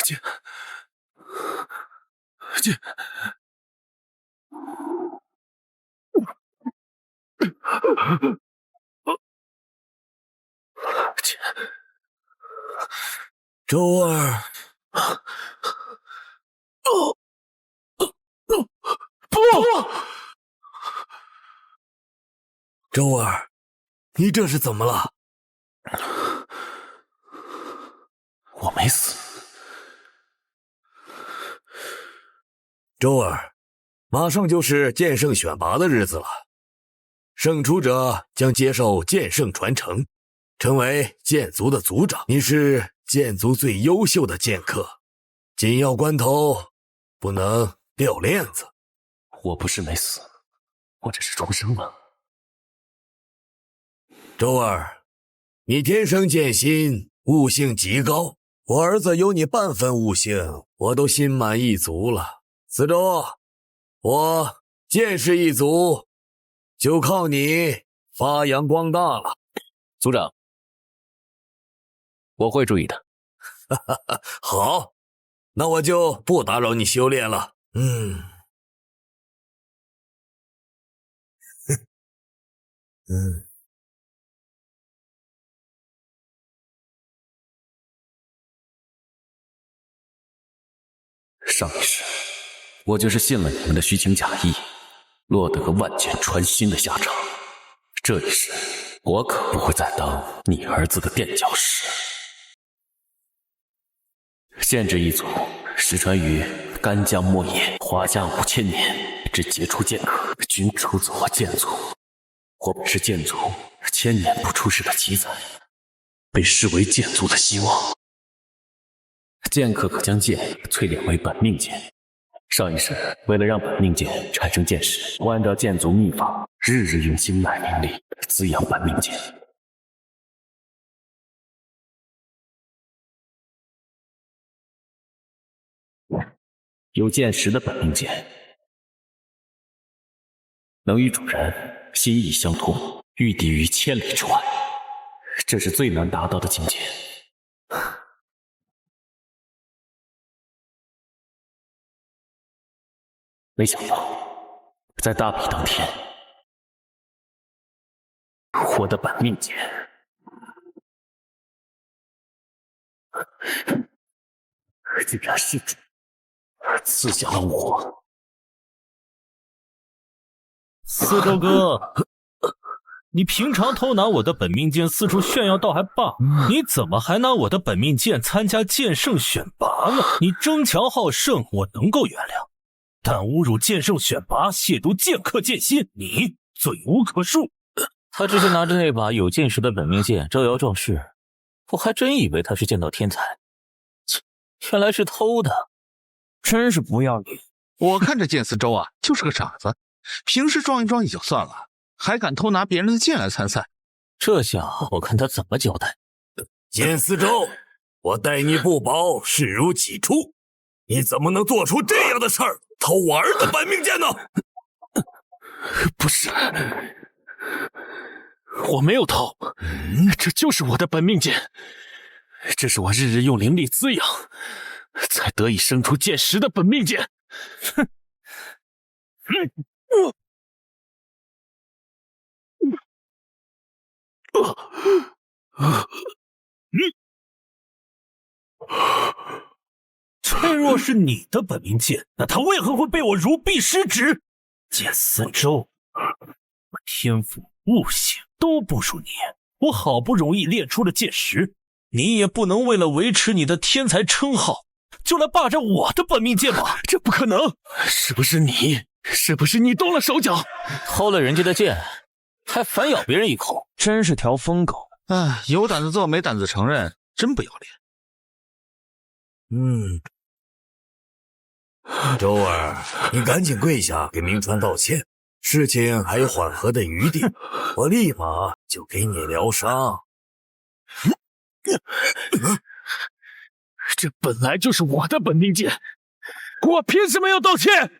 剑，剑，剑，周儿，不，周儿，你这是怎么了？我没死。周儿，马上就是剑圣选拔的日子了，胜出者将接受剑圣传承，成为剑族的族长。你是剑族最优秀的剑客，紧要关头不能掉链子。我不是没死，我只是重生了。周儿，你天生剑心，悟性极高，我儿子有你半分悟性，我都心满意足了。四周，我剑氏一族就靠你发扬光大了。族长，我会注意的。好，那我就不打扰你修炼了。上一世，我就是信了你们的虚情假意，落得个万剑穿心的下场。这一世，我可不会再当你儿子的垫脚石。剑之一族始传于干将莫邪，华夏5000年之杰出剑客，均出自我剑族。我本是剑族千年不出世的奇才，被视为剑族的希望。剑客可将剑淬炼为本命剑。上一世，为了让本命剑产生剑识，我按照剑族秘法，日日用心脉灵力滋养本命剑。有剑识的本命剑，能与主人心意相通，御敌于千里之外，这是最难达到的境界。没想到，在大比当天，我的本命剑竟然是主刺向了我。四周哥，你平常偷拿我的本命剑四处炫耀倒还罢，你怎么还拿我的本命剑参加剑圣选拔呢？你争强好胜，我能够原谅。但侮辱剑圣选拔，亵渎剑客剑心，你罪无可恕。他之前拿着那把有剑识的本命剑招摇撞世，我还真以为他是剑道天才，切，原来是偷的，真是不要脸。我看这剑四周啊，就是个傻子，平时装一装也就算了，还敢偷拿别人的剑来参赛，这下我看他怎么交代。剑四周，我待你不薄，视如己出，你怎么能做出这样的事儿？偷我儿的本命剑呢？不是，我没有偷，这就是我的本命剑，这是我日日用灵力滋养，才得以生出剑识的本命剑。哼！这若是你的本命剑，那他为何会被我如臂使指？剑四周，我天赋、悟性都不如你，我好不容易练出了剑识，你也不能为了维持你的天才称号，就来霸占我的本命剑吧？这不可能！是不是你动了手脚？偷了人家的剑，还反咬别人一口，真是条疯狗！哎，有胆子做没胆子承认，真不要脸。周儿，你赶紧跪下给明川道歉，事情还有缓和的余地，我立马就给你疗伤。这本来就是我的本命剑，我凭什么要道歉？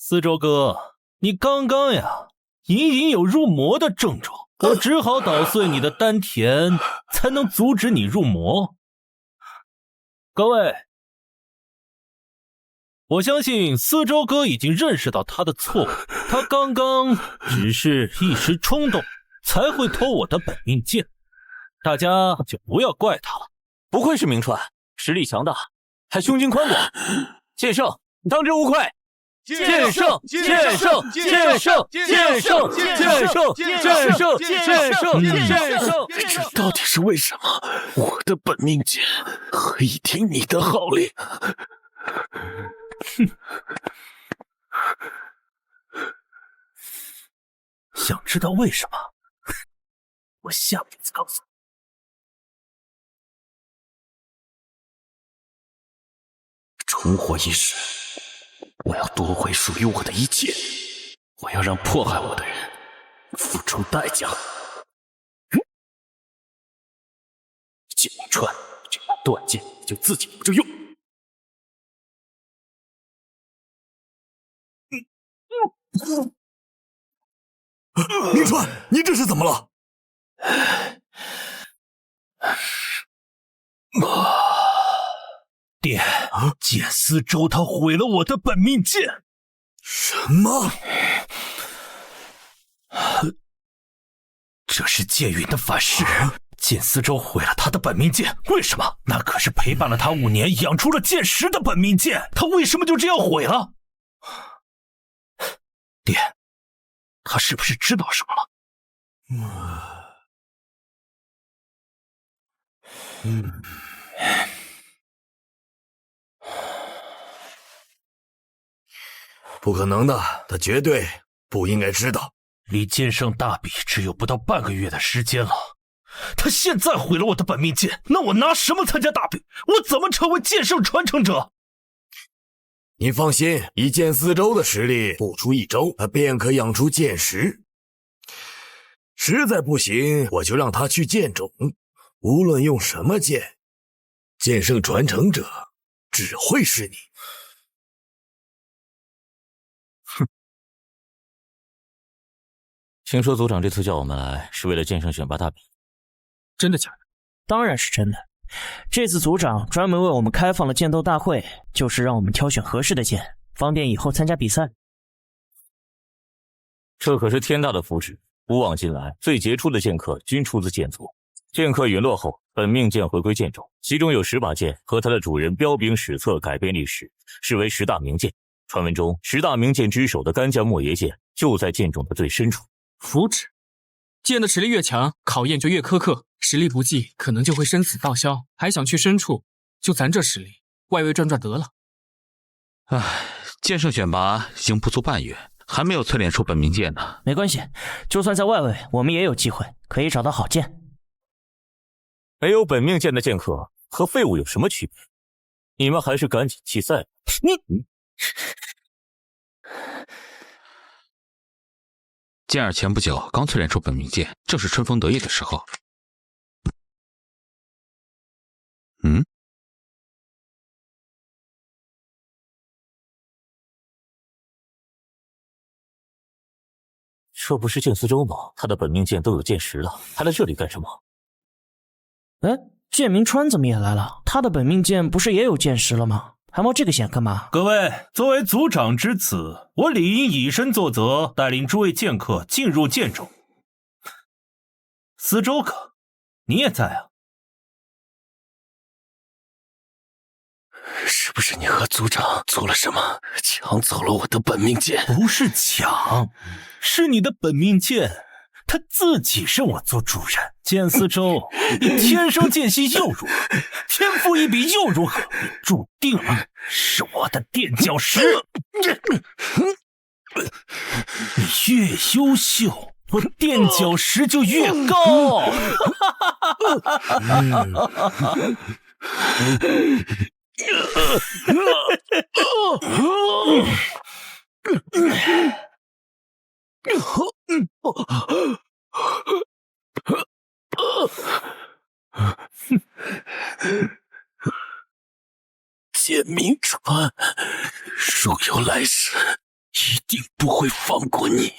四周哥，你刚刚呀，隐隐有入魔的症状，我只好捣碎你的丹田，才能阻止你入魔。各位，我相信四周哥已经认识到他的错误，他刚刚只是一时冲动，才会偷我的本命剑，大家就不要怪他了。不愧是名传，实力强大，还胸襟宽广。剑圣，当之无愧。剑圣，剑圣，剑圣，剑圣，剑圣，剑圣，剑圣，这到底是为什么？我的本命剑可以听你的号令。想知道为什么？我下辈子告诉你。重活一世，我要夺回属于我的一切，我要让迫害我的人付出代价。剑明川，这把断剑你就自己不就用。明川，你这是怎么了？爹，剑思周他毁了我的本命剑。什么？这是剑云的反噬，剑思周毁了他的本命剑，为什么？那可是陪伴了他5年，养出了剑石的本命剑，他为什么就这样毁了？爹，他是不是知道什么了？不可能的，他绝对不应该知道。离剑圣大比只有不到半个月的时间了，他现在毁了我的本命剑，那我拿什么参加大比？我怎么成为剑圣传承者？你放心，以剑思周的实力，不出1周，他便可养出剑石。实在不行，我就让他去剑种。无论用什么剑，剑圣传承者只会是你。听说组长这次叫我们来，是为了剑圣选拔大比。真的假的？当然是真的。这次组长专门为我们开放了剑斗大会，就是让我们挑选合适的剑，方便以后参加比赛。这可是天大的福祉！古往今来，最杰出的剑客均出自剑族。剑客陨落后，本命剑回归剑种，其中有10把剑和它的主人彪炳史册改变历史，视为10大名剑。传闻中，10大名剑之首的干将莫邪剑就在剑种的最深处。福祉，剑的实力越强，考验就越苛刻，实力不济，可能就会生死报销。还想去深处，就咱这实力，外围转转得了。唉，剑圣选拔已经不足半月，还没有淬炼出本命剑呢。没关系，就算在外围，我们也有机会可以找到好剑。没有本命剑的剑客和废物有什么区别？你们还是赶紧弃赛吧。剑儿前不久刚淬炼出本命剑，正是春风得意的时候。这不是剑思周吗？他的本命剑都有剑石了，还来这里干什么？剑明川怎么也来了？他的本命剑不是也有剑石了吗？还冒这个险干嘛？各位，作为族长之子，我理应以身作则，带领诸位剑客进入剑种。思周哥，你也在啊？是不是你和族长做了什么，抢走了我的本命剑？不是抢，是你的本命剑，他自己认我做主人。剑思周，你天生剑心又如何？天赋异禀又如何？你注定了是我的垫脚石。你越优秀，我垫脚石就越高。剑明川，若有来世，一定不会放过你。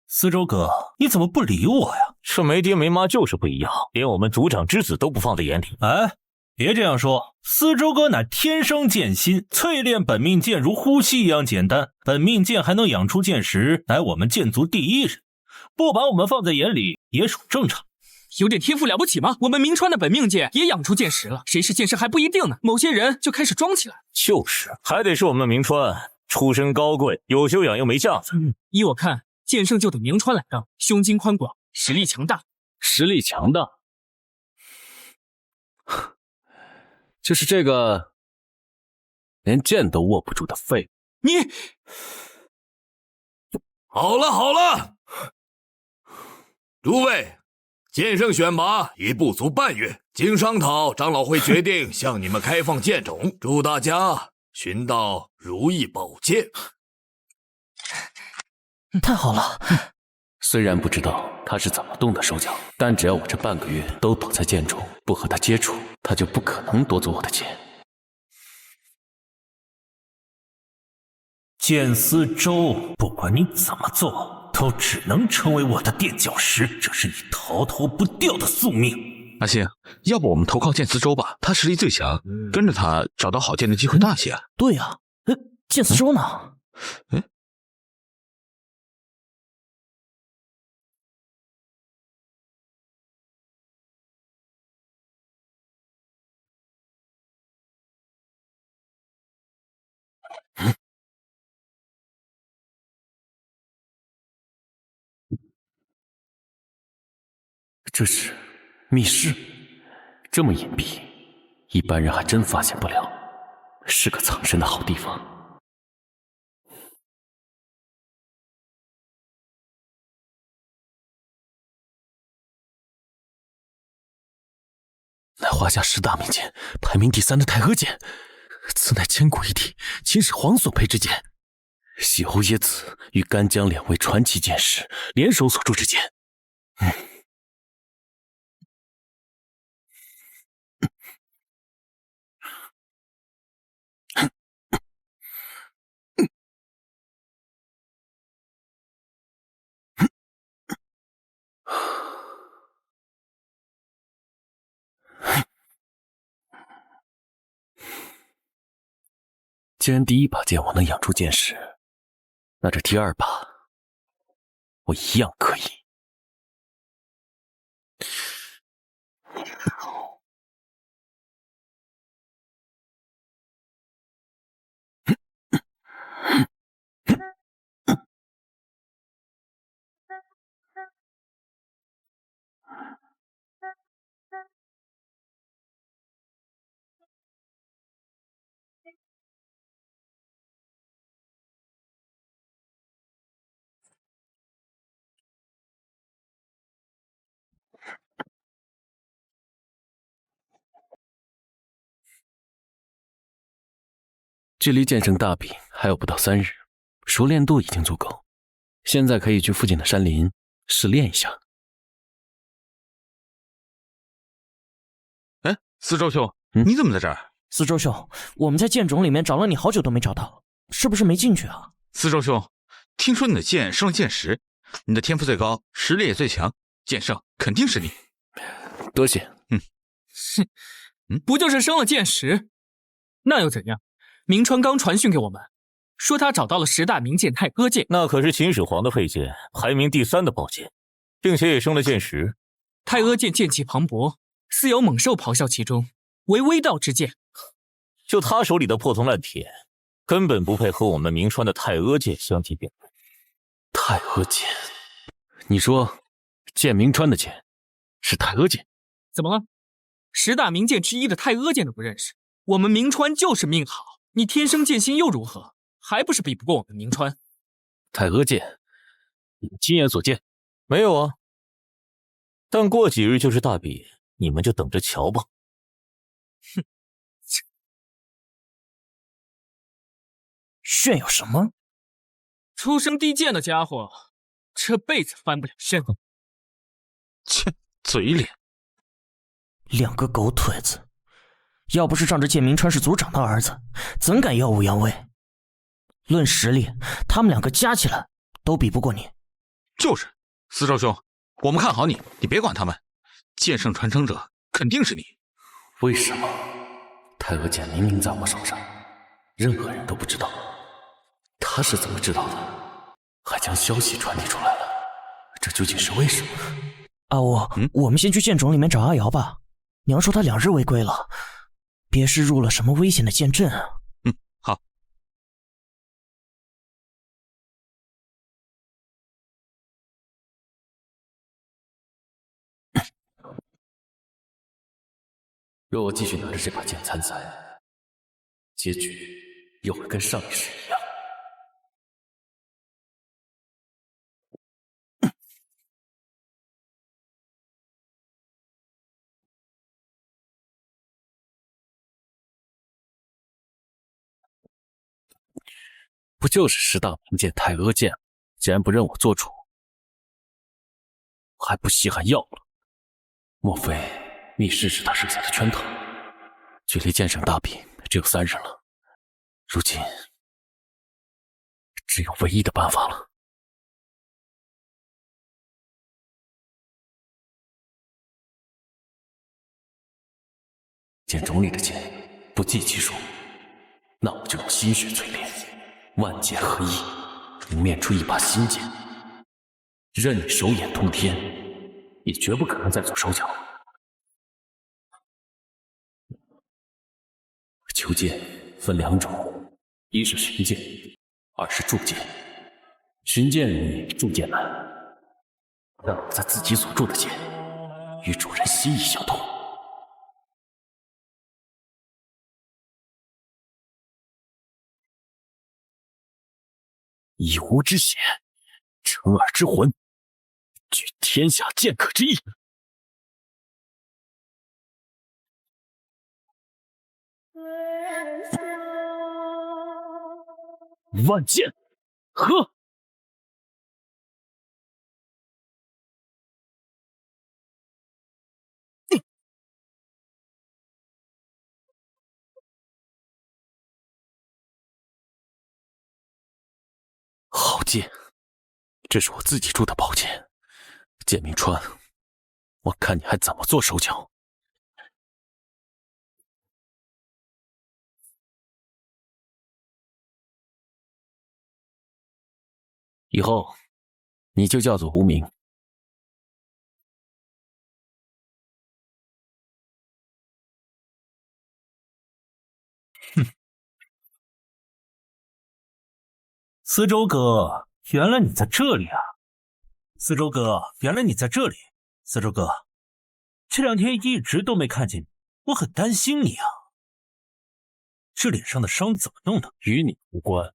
司州哥，你怎么不理我呀？这没爹没妈就是不一样，连我们族长之子都不放在眼里。哎，别这样说，司州哥乃天生剑心，淬炼本命剑如呼吸一样简单，本命剑还能养出剑石，乃我们剑族第一人，不把我们放在眼里也属正常。有点天赋了不起吗？我们明川的本命剑也养出剑石了，谁是剑圣还不一定呢。某些人就开始装起来。就是，还得是我们明川出身高贵，有修养又没架子。依我看，剑圣就得明川来当，胸襟宽广，实力强大。实力强大，就是这个连剑都握不住的废物。你好了好了，诸位，剑圣选拔已不足半月，经商讨，长老会决定向你们开放剑种，祝大家寻到如意宝剑。太好了！虽然不知道他是怎么动的手脚，但只要我这半个月都躲在剑中，不和他接触，他就不可能夺走我的剑。剑司州，不管你怎么做，都只能成为我的垫脚石，这是你逃脱不掉的宿命。阿星，要不我们投靠剑司州吧？他实力最强，跟着他找到好剑的机会大些。对呀，剑司州呢？这是密室，这么隐蔽，一般人还真发现不了，是个藏身的好地方。乃华夏10大名剑，排名第3的太阿剑，此乃千古一体秦始皇所配之剑，西欧耶子与干将2位传奇剑士联手所铸之剑。既然第1把剑我能养出剑石，那这第2把我一样可以。距离剑圣大比还有不到3日，熟练度已经足够，现在可以去附近的山林试炼一下。哎，司州兄，你怎么在这儿？司州兄，我们在剑种里面找了你好久都没找到，是不是没进去啊？司州兄，听说你的剑生了剑石，你的天赋最高，实力也最强，剑圣肯定是你。多谢。不就是生了剑石，那又怎样？明川刚传讯给我们，说他找到了10大名剑太阿剑，那可是秦始皇的佩剑，排名第3的宝剑，并且也生了剑石。太阿剑剑气磅礴，似有猛兽咆哮其中，为微道之剑。就他手里的破铜烂铁，根本不配和我们明川的太阿剑相提并论。太阿剑，你说剑明川的剑是太阿剑？怎么了？10大名剑之一的太阿剑都不认识？我们明川就是命好。你天生剑心又如何？还不是比不过我们明川。太阿剑，你亲眼所见？没有啊，但过几日就是大比，你们就等着瞧吧。哼，炫耀什么？出生低贱的家伙，这辈子翻不了身。切，嘴脸！ 2个狗腿子，要不是仗着剑明川是族长的儿子，怎敢耀武扬威？论实力，他们两个加起来都比不过你。就是，司州兄，我们看好你，你别管他们。剑圣传承者肯定是你。为什么？太娥剑明明在我手上，任何人都不知道，他是怎么知道的？还将消息传递出来了，这究竟是为什么？阿乌，我们先去剑冢里面找阿瑶吧。娘说她2日未归了，别是入了什么危险的剑阵啊。好。若我继续拿着这把剑参赛，结局又会跟上一世一样。不就是10大名剑太阿剑，既然不认我做主，我还不稀罕要了？莫非密室是他设下的圈套？距离剑圣大比只有3日了，如今只有唯一的办法了。剑冢里的剑不计其数，那我就用心血淬炼，万剑合一，磨练出一把新剑。任你手眼通天，也绝不可能再做手脚。求剑分2种，一是寻剑，2是铸剑。寻剑容易，铸剑难。让我在自己所铸的剑与主人心意相通。以无之血，成耳之魂，举天下剑客之意。万剑合！好剑，这是我自己铸的宝剑。剑明川，我看你还怎么做手脚。以后你就叫做无名。司州哥，原来你在这里啊！司州哥，原来你在这里。司州哥，这2天一直都没看见你，我很担心你啊。这脸上的伤怎么弄的？与你无关。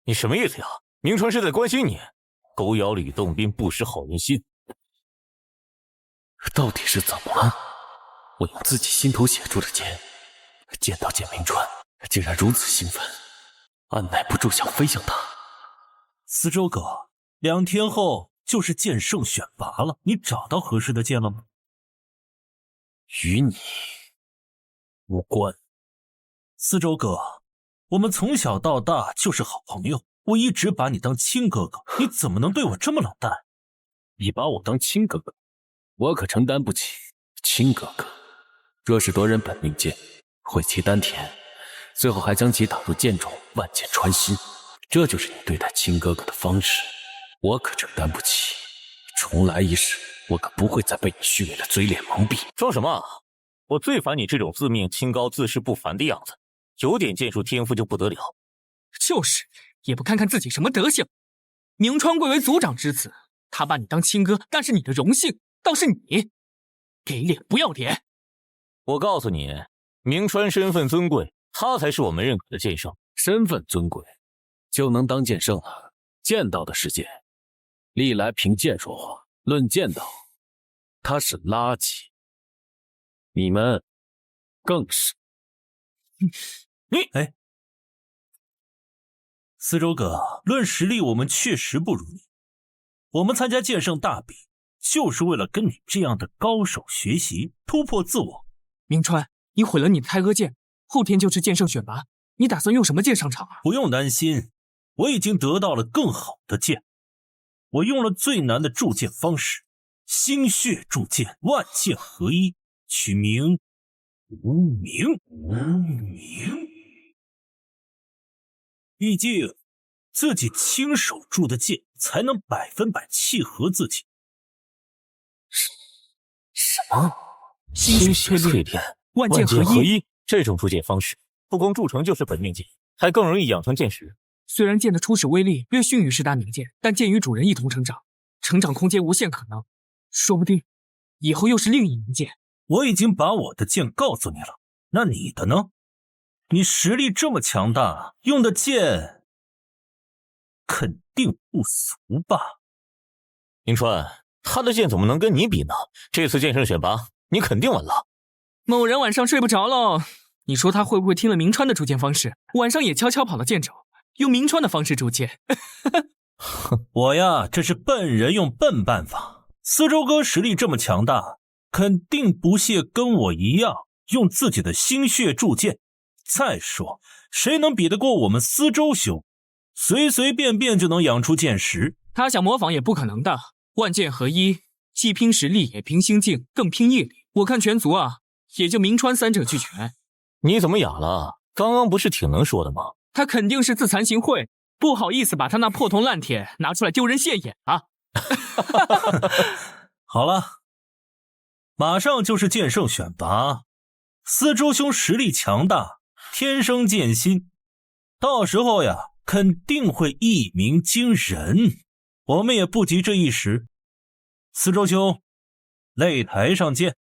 你什么意思呀？明川是在关心你，狗咬吕洞宾，不识好人心。到底是怎么了？我用自己心头写出的剑，见到剑明川，竟然如此兴奋，按耐不住想飞向他。司州哥，2天后就是剑圣选拔了，你找到合适的剑了吗？与你无关。司州哥，我们从小到大就是好朋友，我一直把你当亲哥哥，你怎么能对我这么冷淡？你把我当亲哥哥，我可承担不起。亲哥哥，若是夺人本命剑，毁其丹田，最后还将其打入剑冢，万剑穿心，这就是你对待亲哥哥的方式，我可承担不起。重来一世，我可不会再被你虚伪的嘴脸蒙蔽。装什么？我最烦你这种自命清高、自视不凡的样子，有点剑术天赋就不得了。就是，也不看看自己什么德行。明川贵为族长之子，他把你当亲哥，但是你的荣幸倒是你给脸不要脸。我告诉你，明川身份尊贵，他才是我们认可的剑圣。身份尊贵就能当剑圣了？剑道的世界历来凭剑说话，论剑道他是垃圾，你们更是。哎，司州哥，论实力我们确实不如你，我们参加剑圣大比就是为了跟你这样的高手学习，突破自我。明川，你毁了你的太阿剑，后天就是剑圣选拔，你打算用什么剑上场啊？不用担心，我已经得到了更好的剑。我用了最难的铸剑方式，心血铸剑，万剑合一，取名无名。毕竟自己亲手铸的剑才能100%契合自己。什么？心血淬炼，万剑合一。这种铸剑方式，不光铸成就是本命剑，还更容易养成剑识。虽然剑的初始威力略逊于10大名剑，但剑与主人一同成长，成长空间无限可能，说不定以后又是另一名剑。我已经把我的剑告诉你了，那你的呢？你实力这么强大，用的剑肯定不俗吧？明川，他的剑怎么能跟你比呢？这次剑圣选拔，你肯定完了。某人晚上睡不着喽，你说他会不会听了明川的铸剑方式，晚上也悄悄跑到剑肘，用明川的方式铸剑？我呀，这是笨人用笨办法。司周哥实力这么强大，肯定不屑跟我一样用自己的心血铸剑。再说，谁能比得过我们司周兄？随随便便就能养出剑识，他想模仿也不可能的。万剑合一，既拼实力，也拼心境，更拼毅力。我看全族啊，也就明川三者俱全。你怎么哑了？刚刚不是挺能说的吗？他肯定是自惭形秽，不好意思把他那破铜烂铁拿出来丢人现眼啊！好了，马上就是剑圣选拔，司周兄实力强大，天生剑心，到时候呀，肯定会一鸣惊人。我们也不急这一时，司周兄，擂台上见。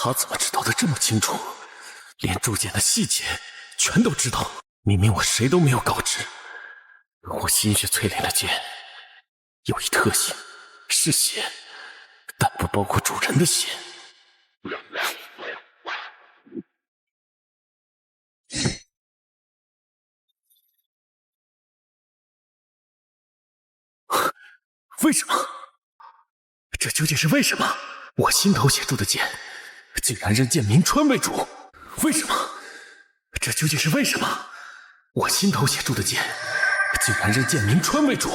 他怎么知道的这么清楚？连铸剑的细节全都知道。明明我谁都没有告知。我心血淬炼的剑有一特性，是血，但不包括主人的血。为什么？这究竟是为什么？我心头写出的剑竟然认剑明川为主，为什么？这究竟是为什么？我心头写出的剑竟然认剑明川为主，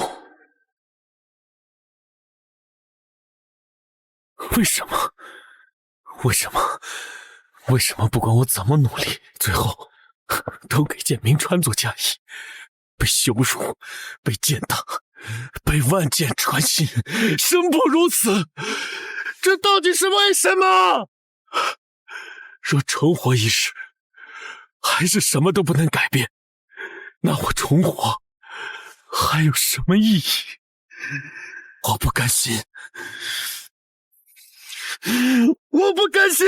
为什么？为什么？为什么不管我怎么努力，最后都给剑明川做嫁衣，被羞辱，被践踏，被万剑穿心，生不如死？这到底是为什么？若重活一世，还是什么都不能改变，那我重活还有什么意义？我不甘心，我不甘心！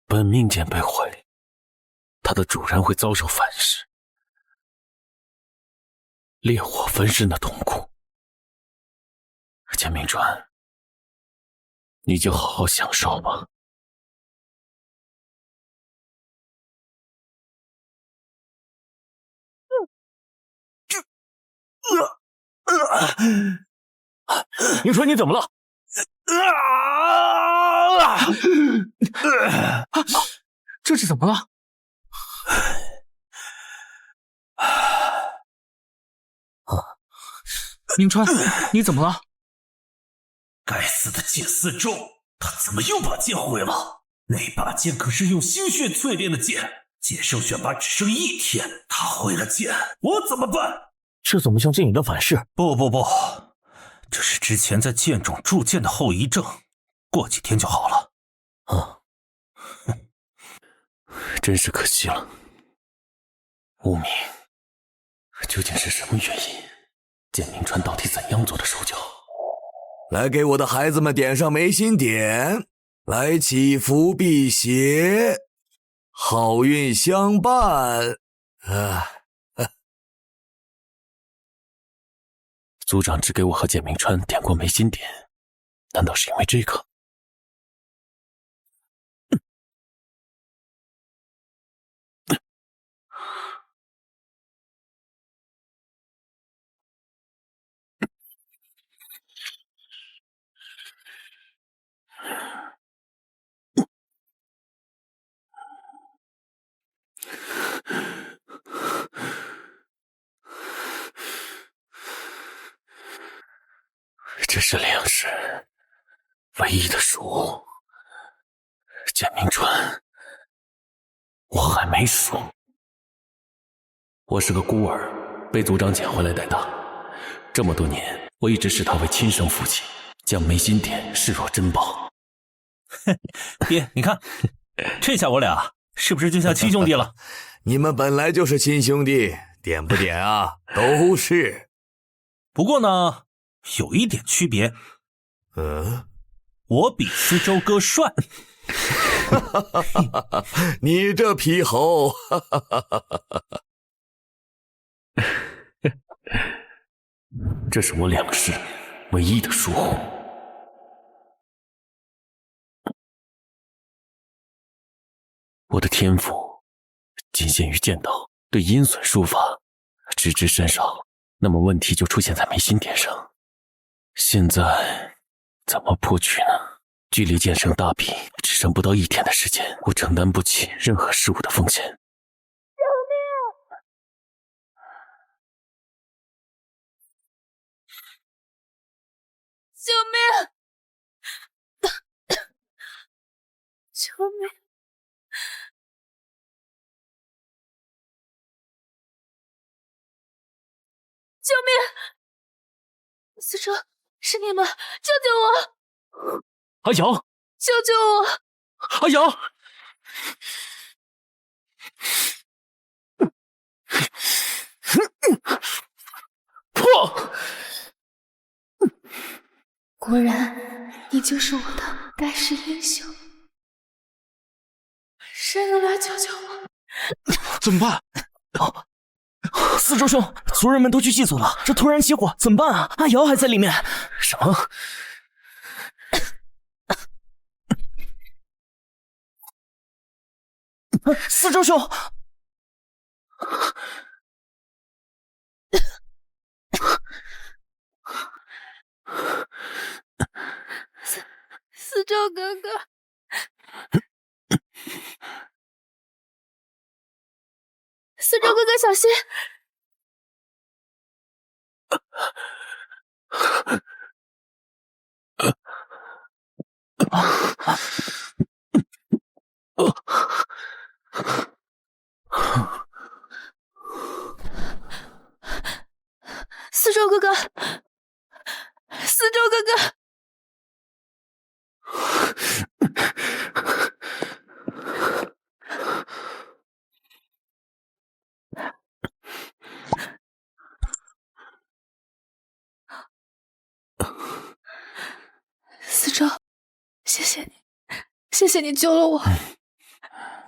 本命剑被毁，它的主人会遭受反噬，烈火焚身的痛苦。剑明川，你就好好享受吧。明川，你怎么了？这是怎么了？明川，你怎么了？该死的剑四周，他怎么又把剑毁了？那把剑可是用心血淬炼的剑，剑圣选拔只剩1天，他毁了剑，我怎么办？这怎么像剑影的反噬？不，这是之前在剑中铸剑的后遗症，过几天就好了。真是可惜了。无名，究竟是什么原因？剑明川到底怎样做的手脚？来给我的孩子们点上眉心点，来祈福辟邪，好运相伴。族长只给我和剑明川点过眉心点，难道是因为这个？这是梁氏唯一的属物，剑明川，我还没死。我是个孤儿，被族长捡回来带大。这么多年，我一直视他为亲生父亲，将眉心点视若珍宝。爹，你看，这下我俩是不是就像亲兄弟了？你们本来就是亲兄弟，点不点啊？都是。不过呢，有一点区别。我比司周哥帅。你这皮猴！这是我梁氏唯一的疏忽。我的天赋仅限于剑道，对阴损术法知之甚少，那么问题就出现在眉心点上。现在怎么破局呢？距离剑圣大比只剩不到1天的时间，我承担不起任何失误的风险。救命！救命！救命！司周，是你们，救救我！阿瑶，救救我！阿瑶！破！果然，你就是我的盖世英雄。谁能来救救我？怎么办？司周兄，族人们都去祭祖了，这突然起火怎么办啊？阿瑶还在里面。什么？司周兄，司周哥哥，司周哥哥小心！司周哥哥，司周哥哥。司周，谢谢你，谢谢你救了我，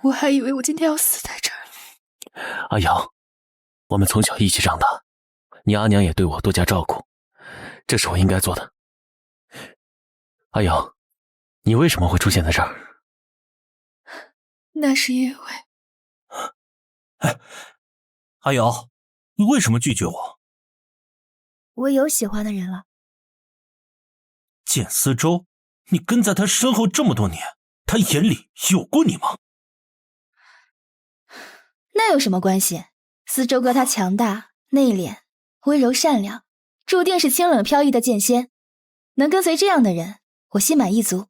我还以为我今天要死在这儿了。阿瑶，我们从小一起长大，你阿娘也对我多加照顾，这是我应该做的。阿瑶，你为什么会出现在这儿？那是因为……阿瑶，你为什么拒绝我？我有喜欢的人了。剑思周，你跟在他身后这么多年，他眼里有过你吗？那有什么关系？司周哥他强大、内敛、温柔、善良，注定是清冷飘逸的剑仙。能跟随这样的人，我心满意足。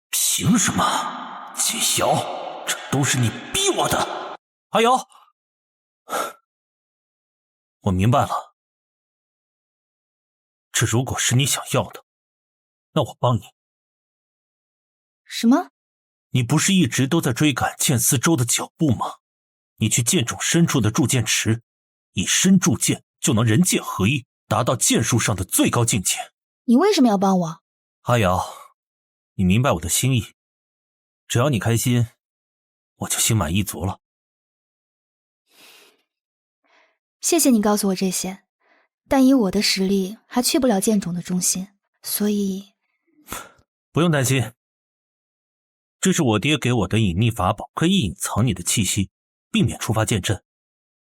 凭什么？剑瑶，这都是你逼我的。阿瑶，我明白了。这如果是你想要的，那我帮你。什么？你不是一直都在追赶剑四周的脚步吗？你去剑冢深处的铸剑池，以身铸剑就能人剑合一，达到剑术上的最高境界。你为什么要帮我？阿瑶，你明白我的心意，只要你开心，我就心满意足了。谢谢你告诉我这些，但以我的实力还去不了剑冢的中心，所以不用担心，这是我爹给我的隐匿法宝，可以隐藏你的气息，避免触发剑阵。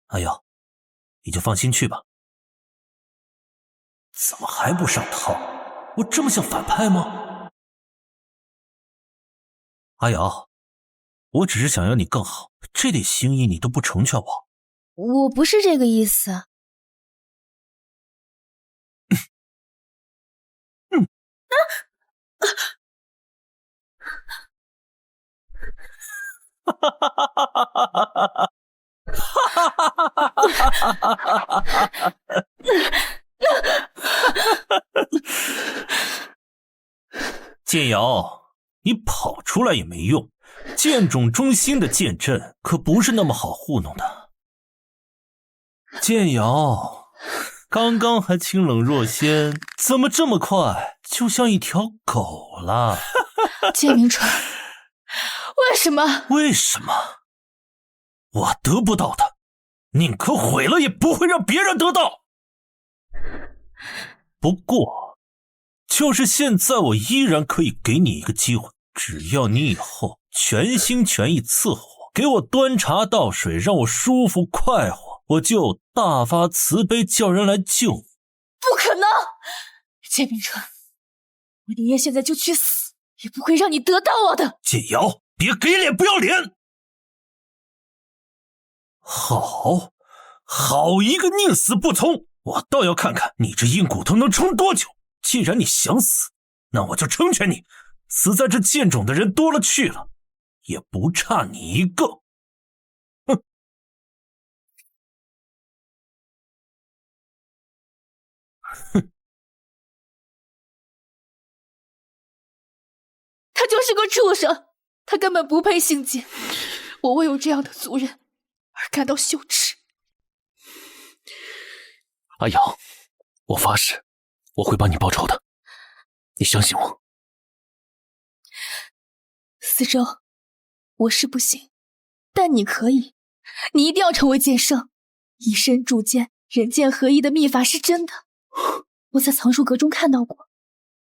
阿瑶，你就放心去吧。怎么还不上套？我这么像反派吗？阿瑶，我只是想要你更好，这点心意你都不成全我。我不是这个意思。剑瑶，你跑出来也没用，剑冢中心的剑阵可不是那么好糊弄的。剑瑶，刚刚还清冷若仙，怎么这么快就像一条狗了？剑明川，为什么？为什么？我得不到的，宁可毁了也不会让别人得到。不过，就是现在我依然可以给你一个机会，只要你以后全心全意伺候我，给我端茶倒水，让我舒服快活，我就大发慈悲叫人来救你。不可能！剑明川，我宁愿现在就去死，也不会让你得到我的。剑瑶，别给脸不要脸！好一个宁死不从，我倒要看看你这硬骨头能撑多久。既然你想死，那我就成全你。死在这剑冢的人多了去了，也不差你一个。哼！哼！他就是个畜生，他根本不配姓剑。我为有这样的族人而感到羞耻。阿瑶，我发誓，我会帮你报仇的，你相信我。四周，我是不行，但你可以，你一定要成为剑圣。以身铸剑，人剑合一的秘法是真的，我在藏书阁中看到过，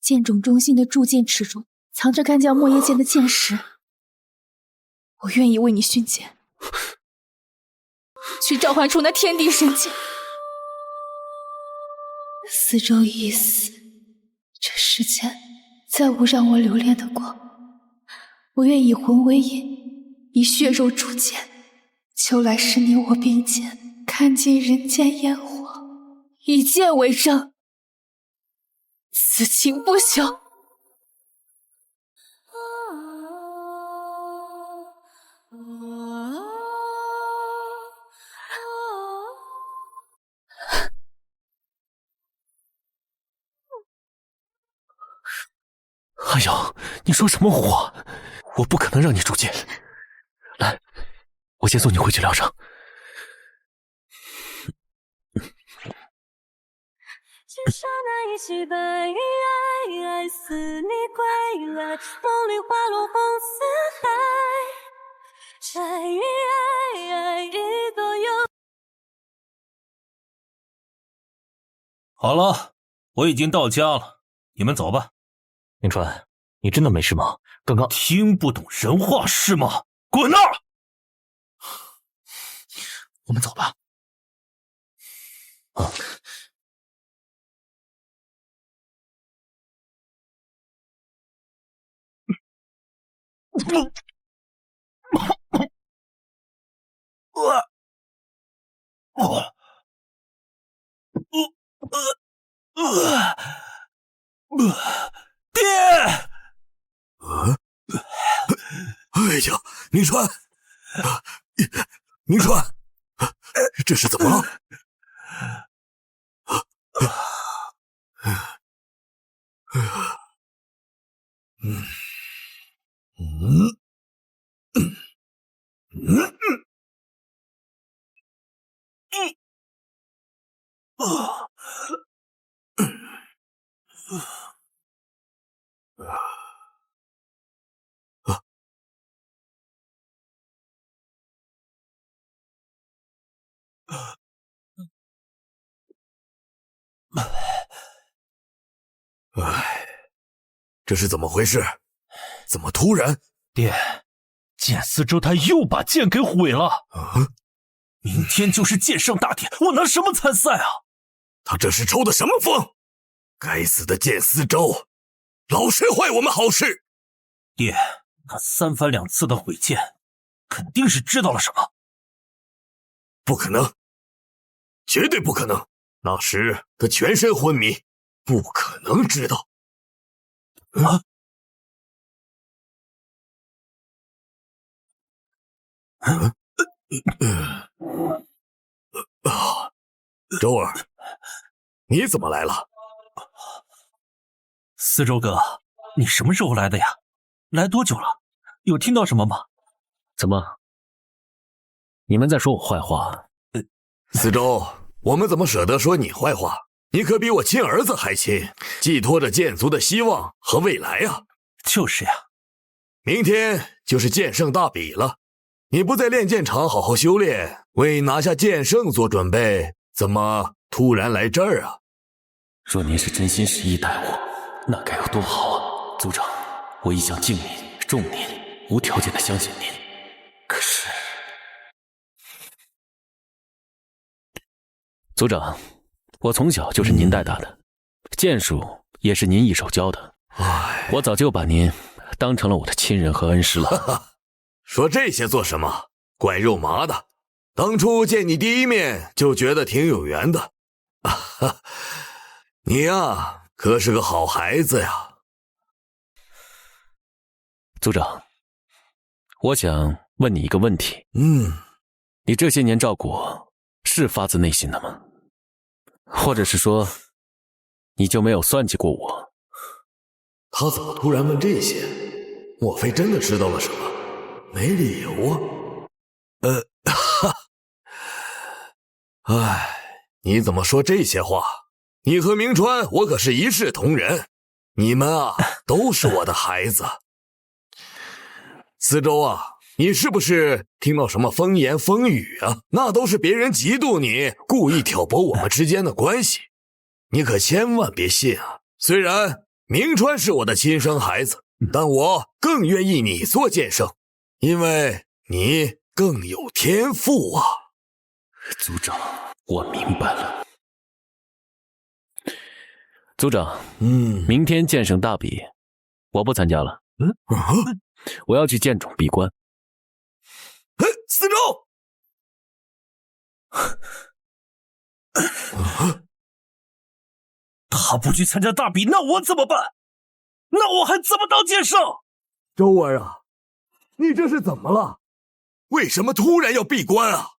剑冢中心的铸剑池中藏着干将莫邪剑的剑石，我愿意为你训剑，去召唤出那天地神剑。四周已死，这世间再无让我留恋的光，我愿以魂为引，以血肉铸剑，求来世你我并肩，看尽人间烟火，以剑为证，此情不朽。阿瑶，你说什么话？我不可能让你铸剑。来，我先送你回去疗伤。千山那一起白云爱似你归来，梦里花落红似海，摘云一朵又。好了，我已经到家了，你们走吧。宁川，你真的没事吗？刚刚听不懂人话是吗？滚那儿！我们走吧。啊。爹！哎呀，宁川，宁川，这是怎么了？这是怎么回事？怎么突然？爹，剑四周他又把剑给毁了。明天就是剑圣大典，我拿什么参赛啊？他这是抽的什么风？该死的剑四周，老是坏我们好事。爹，他3番2次的毁剑，肯定是知道了什么。不可能，绝对不可能！那时他全身昏迷，不可能知道。周儿，你怎么来了？四周哥，你什么时候来的呀？来多久了？有听到什么吗？怎么？你们在说我坏话？四周，我们怎么舍得说你坏话？你可比我亲儿子还亲，寄托着剑族的希望和未来啊！就是呀，明天就是剑圣大比了，你不在练剑场好好修炼，为拿下剑圣做准备，怎么突然来这儿啊？若您是真心实意待我，那该有多好啊！族长，我一向敬您、重您，无条件的相信您。可是，族长，我从小就是您带大的，剑术也是您一手教的。我早就把您当成了我的亲人和恩师了。说这些做什么？怪肉麻的。当初见你第一面就觉得挺有缘的。你呀，可是个好孩子呀。族长，我想问你一个问题。你这些年照顾我，是发自内心的吗？或者是说，你就没有算计过我？他怎么突然问这些？莫非真的知道了什么？没理由啊。你怎么说这些话？你和明川，我可是一视同仁，你们啊，都是我的孩子。四周啊，你是不是听到什么风言风语啊？那都是别人嫉妒你，故意挑拨我们之间的关系。你可千万别信啊！虽然明川是我的亲生孩子，但我更愿意你做剑圣，因为你更有天赋啊。族长，我明白了。族长，明天剑圣大比，我不参加了。我要去剑冢闭关。四周，他不去参加大比，那我怎么办？那我还怎么当剑圣？周儿啊，你这是怎么了？为什么突然要闭关啊？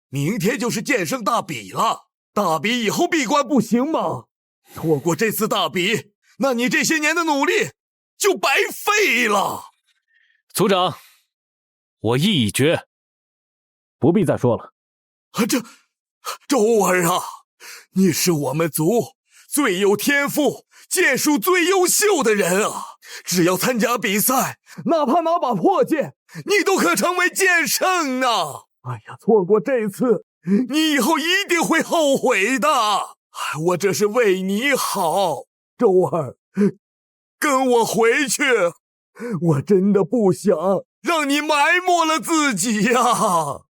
明天就是剑圣大比了，大比以后闭关不行吗？错过这次大比，那你这些年的努力就白费了。族长，我意已决，不必再说了。周儿啊，你是我们族最有天赋、剑术最优秀的人啊！只要参加比赛，哪怕拿把破剑，你都可成为剑圣啊！哎呀，错过这次，你以后一定会后悔的。我这是为你好，周儿，跟我回去。我真的不想让你埋没了自己呀！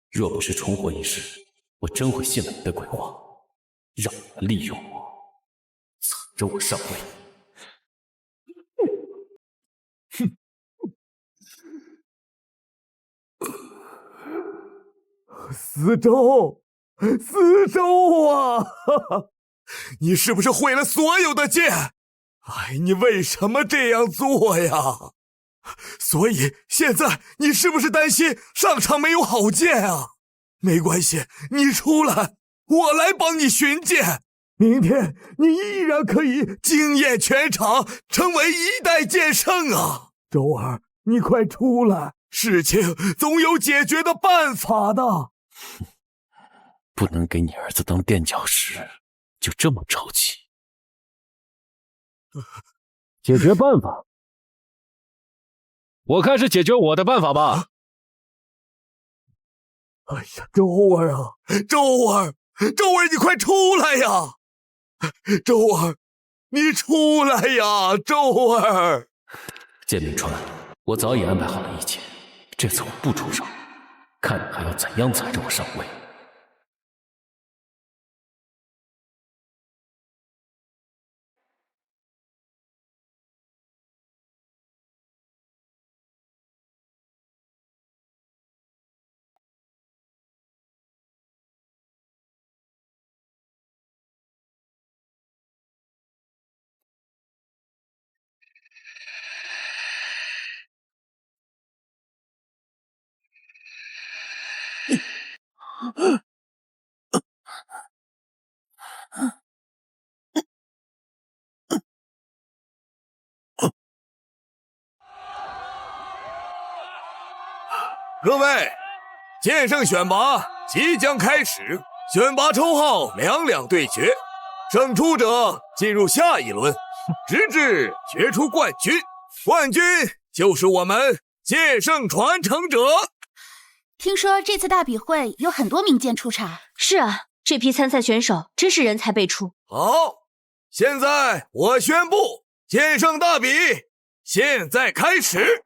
若不是重活一世，我真会信了你的鬼话，让你们利用我，踩着我上位。四周啊！你是不是毁了所有的剑？你为什么这样做呀？所以现在你是不是担心上场没有好剑啊？没关系，你出来，我来帮你巡剑。明天你依然可以惊艳全场，成为一代剑圣啊！周儿，你快出来，事情总有解决的办法的。不能给你儿子当垫脚石，就这么着急？解决办法？我看是解决我的办法吧。哎呀，周儿啊，周儿，你快出来呀！周儿，你出来呀，周儿！剑明川，我早已安排好了一切，这次我不出手，看你还要怎样踩着我上位。各位，剑圣选拔即将开始，选拔抽号2-2对决，胜出者进入下一轮，直至决出冠军。冠军就是我们剑圣传承者。听说这次大比会有很多名剑出场。是啊，这批参赛选手真是人才辈出。好，现在我宣布，剑圣大比现在开始。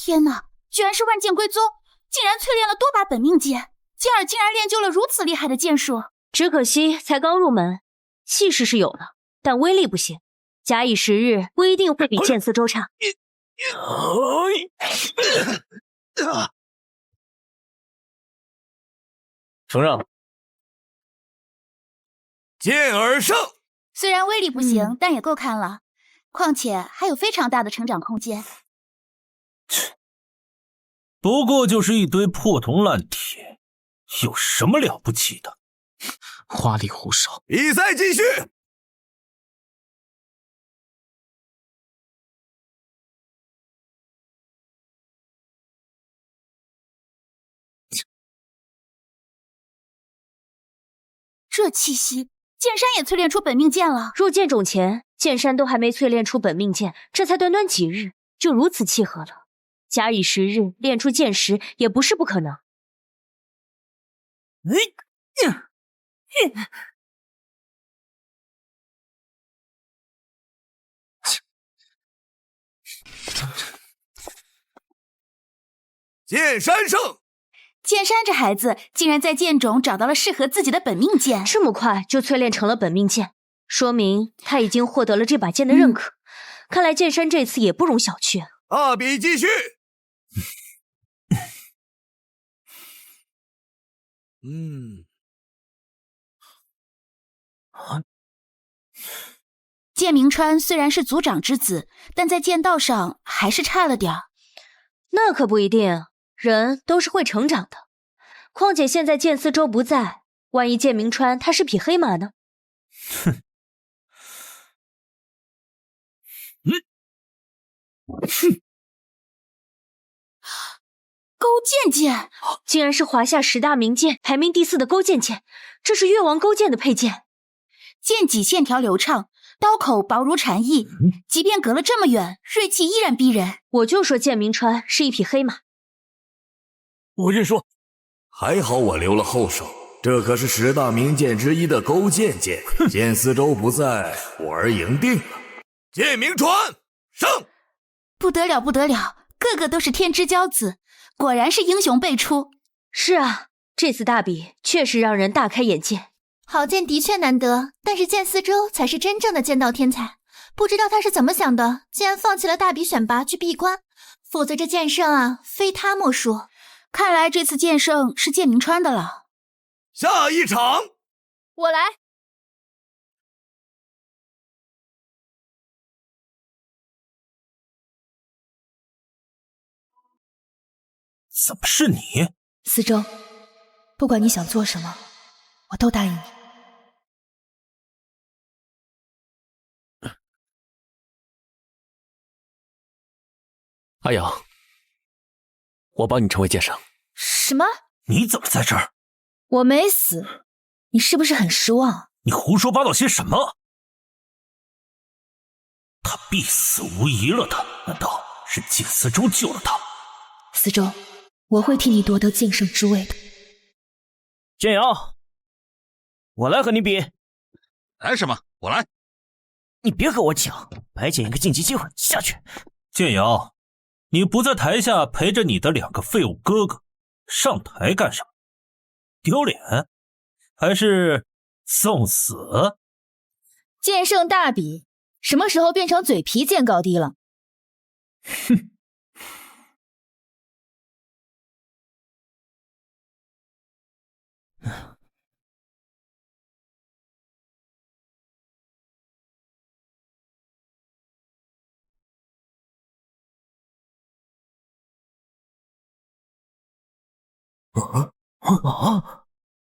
天哪，居然是万剑归宗，竟然淬炼了多把本命剑，剑儿竟然练就了如此厉害的剑术。只可惜才刚入门，气势是有了，但威力不行。假以时日，不一定会比剑四周差。承让。剑而胜。虽然威力不行，但也够看了。况且还有非常大的成长空间。不过就是一堆破铜烂铁，有什么了不起的？花里胡哨。比赛继续。这气息，剑山也淬炼出本命剑了。入剑种前，剑山都还没淬炼出本命剑，这才短短几日，就如此契合了。假以时日，练出剑石也不是不可能。剑山胜。剑山这孩子竟然在剑种找到了适合自己的本命剑，这么快就淬炼成了本命剑，说明他已经获得了这把剑的认可。看来剑山这次也不容小觑。大比继续。剑明川虽然是族长之子，但在剑道上还是差了点儿。那可不一定，人都是会成长的。况且现在剑四周不在，万一剑明川他是匹黑马呢？勾践剑竟然是华夏10大名剑排名第4的勾践剑，这是越王勾践的佩剑。剑脊线条流畅，刀口薄如蝉翼，即便隔了这么远，锐气依然逼人。我就说剑明川是一匹黑马。我认输。还好我留了后手，这可是10大名剑之一的勾践剑，剑四周不在，我儿赢定了。剑明川胜！不得了，不得了，个个都是天之骄子，果然是英雄辈出。是啊，这次大比确实让人大开眼界。好剑的确难得，但是剑四周才是真正的剑道天才。不知道他是怎么想的，竟然放弃了大比选拔去闭关，否则这剑圣啊，非他莫属。看来这次剑圣是剑明川的了。下一场，我来。怎么是你？思周，不管你想做什么，我都答应你。阿阳，我帮你成为剑圣。什么？你怎么在这儿？我没死，你是不是很失望？你胡说八道些什么？他必死无疑了的，难道是剑思周救了他？思周，我会替你夺得剑圣之位的。剑瑶，我来和你比。来什么？我来。你别和我抢，白捡一个晋级机会，下去。剑瑶，你不在台下陪着你的2个废物哥哥，上台干什么？丢脸？还是送死？剑圣大比，什么时候变成嘴皮见高低了？哼！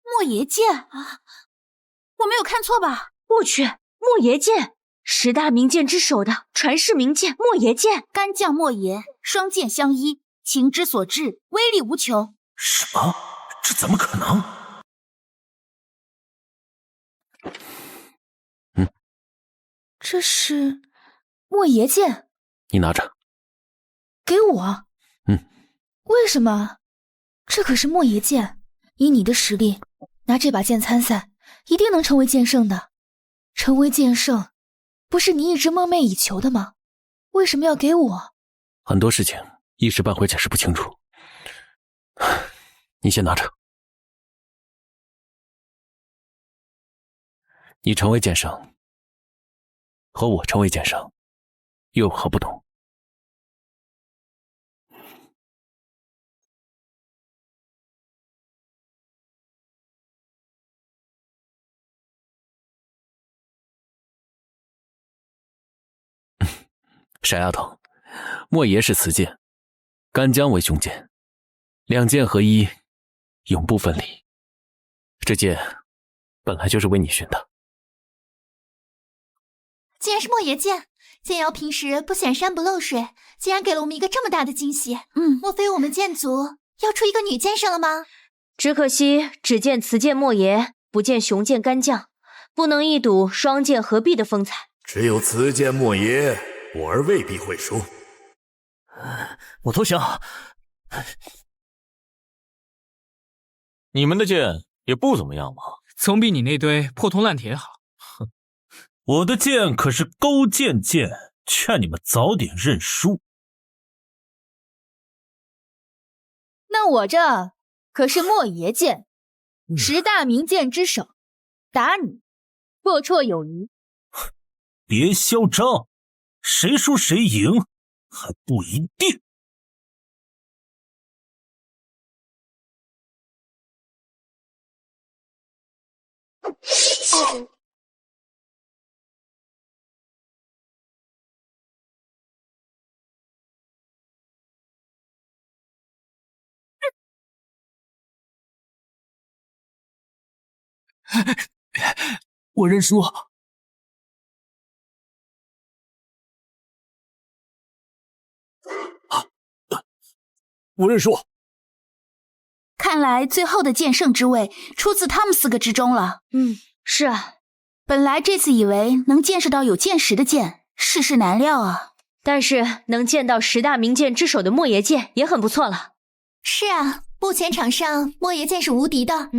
莫邪剑啊！我没有看错吧？我去，莫邪剑，10大名剑之首的传世名剑莫邪剑，干将莫邪，双剑相依，情之所至，威力无穷。什么？这怎么可能？这是莫邪剑，你拿着。给我。为什么？这可是莫邪剑，以你的实力，拿这把剑参赛，一定能成为剑圣的。成为剑圣，不是你一直梦寐以求的吗？为什么要给我？很多事情一时半会解释不清楚，你先拿着。你成为剑圣，和我成为剑圣，又有何不同？傻丫头，莫邪是雌剑，干将为雄剑，2剑合一，永不分离。这剑本来就是为你寻的。竟然是莫邪剑！剑瑶平时不显山不漏水，竟然给了我们一个这么大的惊喜。莫非我们剑族要出一个女剑圣了吗？只可惜只见雌剑莫邪，不见雄剑干将，不能一睹双剑合璧的风采。只有雌剑莫邪，我儿未必会输。我投降。你们的剑也不怎么样嘛，总比你那堆破铜烂铁好。我的剑可是勾践剑，劝你们早点认输。那我这可是莫邪剑，10大名剑之首，打你绰绰有余。别嚣张，谁输谁赢还不一定。我认输。我认输。看来最后的剑圣之位出自他们4个之中了。是啊。本来这次以为能见识到有剑识的剑，世事难料啊。但是能见到10大名剑之首的莫邪剑也很不错了。是啊，目前场上莫邪剑是无敌的。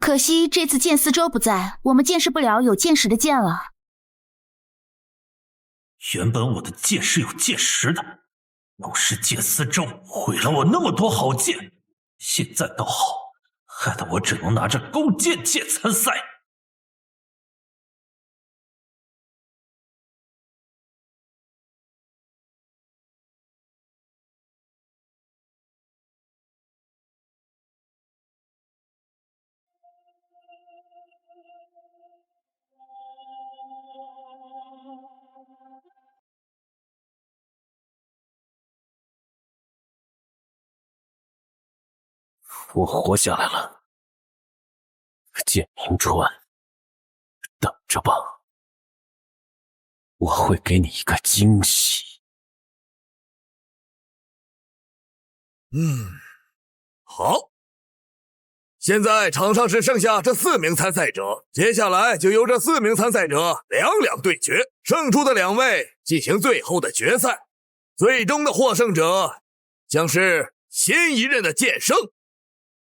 可惜这次剑思周不在，我们见识不了有剑识的剑了。原本我的剑是有剑识的，又是剑思周毁了我那么多好剑，现在倒好，害得我只能拿着勾践剑参赛。我活下来了。剑鸣川，等着吧，我会给你一个惊喜。好。现在场上只剩下这4名参赛者，接下来就由这4名参赛者两对决，胜出的2位进行最后的决赛，最终的获胜者将是新一任的剑圣。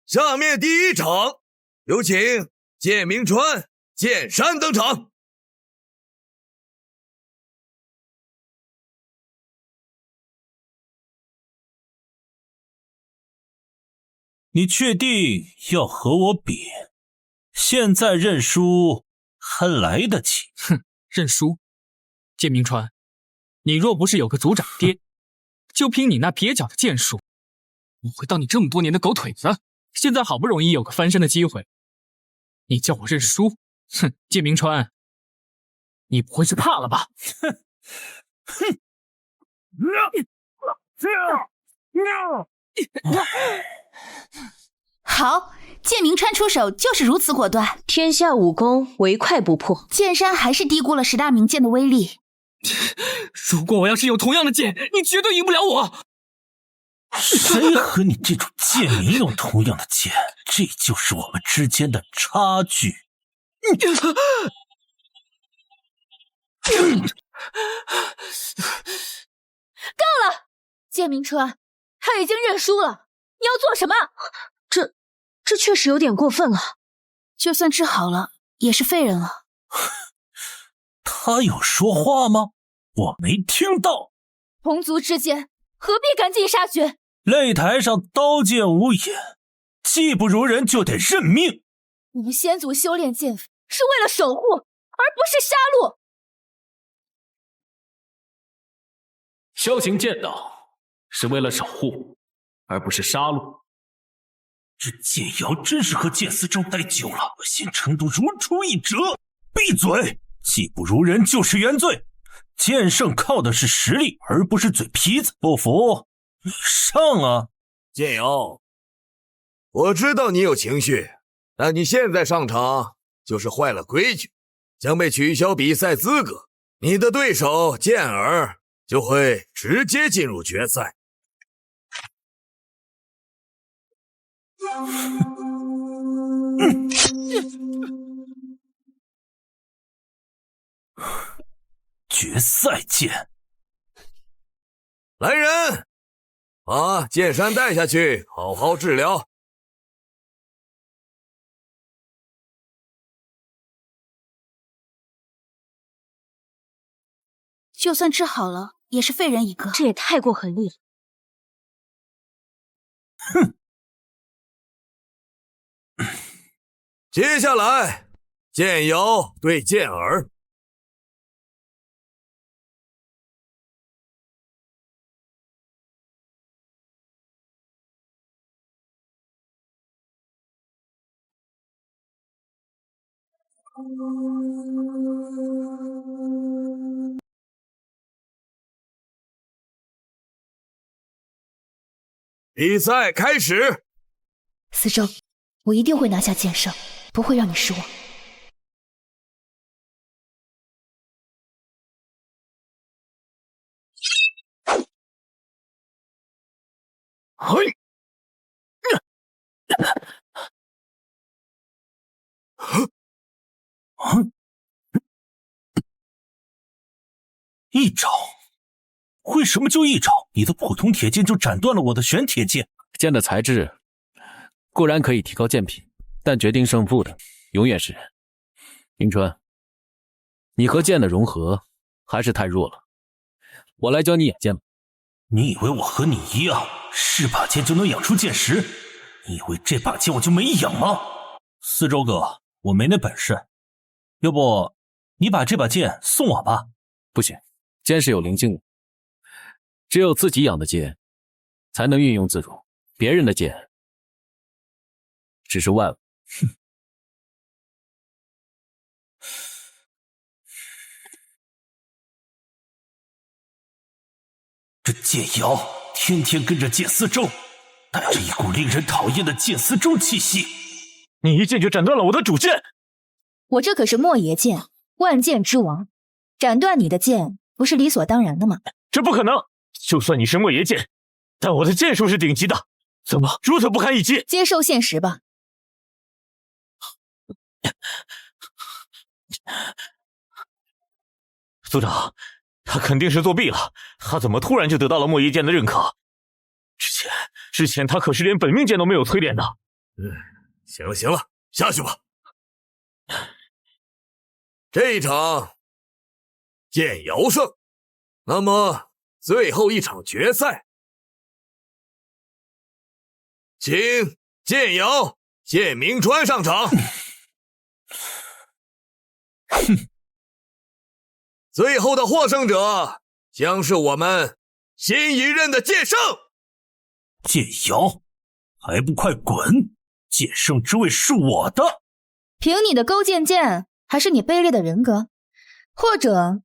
下面第1场，有请剑鸣川、剑山登场。你确定要和我比？现在认输还来得及。哼，认输？剑鸣川，你若不是有个族长爹，就凭你那蹩脚的剑术，我会当你这么多年的狗腿子。现在好不容易有个翻身的机会，你叫我认输？哼，剑鸣川，你不会是怕了吧？哼！好，剑鸣川出手就是如此果断。天下武功唯快不破，剑山还是低估了10大名剑的威力。如果我要是有同样的剑，你绝对赢不了我。谁和你这种剑民有同样的剑？这就是我们之间的差距。够了，剑鸣川，他已经认输了，你要做什么？这确实有点过分了。就算治好了，也是废人了。他有说话吗？我没听到。同族之间何必赶尽杀绝？擂台上刀剑无眼，技不如人就得认命。我们先祖修炼剑法是为了守护，而不是杀戮。修行剑道是为了守护，而不是杀戮。这剑瑶真是和剑思州待久了，恶心程度如出一辙。闭嘴！技不如人就是原罪。剑圣靠的是实力，而不是嘴皮子。不服，你上啊！剑瑶，我知道你有情绪，但你现在上场就是坏了规矩，将被取消比赛资格。你的对手剑儿就会直接进入决赛。决赛见！来人，把剑山带下去，好好治疗。就算治好了，也是废人一个。这也太过狠厉了。哼！接下来，剑瑶对剑儿。比赛开始。思州，我一定会拿下剑圣，不会让你失望。嘿！一招？为什么就一招？你的普通铁剑就斩断了我的玄铁剑。剑的材质固然可以提高剑品，但决定胜负的永远是人。迎春，你和剑的融合还是太弱了，我来教你演剑吧。你以为我和你一样，是把剑就能养出剑石？你以为这把剑我就没养吗？四周哥，我没那本事，要不你把这把剑送我吧？不行，剑是有灵性的，只有自己养的剑才能运用自如，别人的剑只是万物。哼！这剑瑶天天跟着剑思周，带着一股令人讨厌的剑丝州气息。你一剑就斩断了我的主剑。我这可是莫邪剑，万剑之王，斩断你的剑不是理所当然的吗？这不可能！就算你是莫邪剑，但我的剑术是顶级的，怎么如此不堪一击？接受现实吧。组长，他肯定是作弊了，他怎么突然就得到了莫邪剑的认可？之前他可是连本命剑都没有淬炼的。行了行了，下去吧。这一场剑瑶胜，那么最后一场决赛，请剑瑶、剑明川上场。最后的获胜者将是我们新一任的剑圣。剑瑶，还不快滚！剑圣之位是我的。凭你的勾践剑，还是你卑劣的人格，或者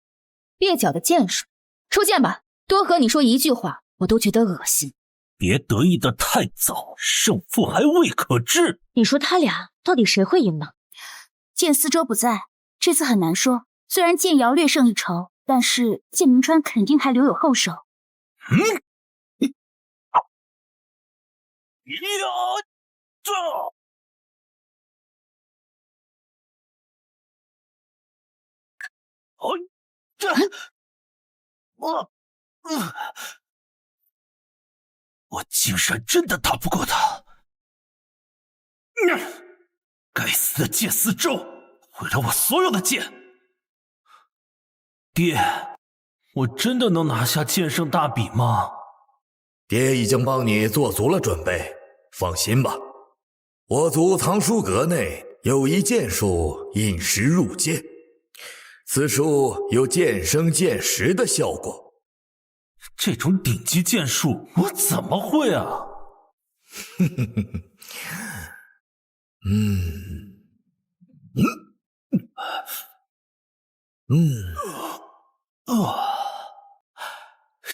蹩脚的剑术，出剑吧！多和你说一句话，我都觉得恶心。别得意的太早，胜负还未可知。你说他俩到底谁会赢呢？剑思周不在，这次很难说。虽然剑瑶略胜一筹，但是剑明川肯定还留有后手。我竟然真的打不过他！该死的剑思周，毁了我所有的剑！爹，我真的能拿下剑圣大比吗？爹已经帮你做足了准备，放心吧。我族藏书阁内有一剑术引石入剑，此术有剑生剑识的效果。这种顶级剑术我怎么会啊？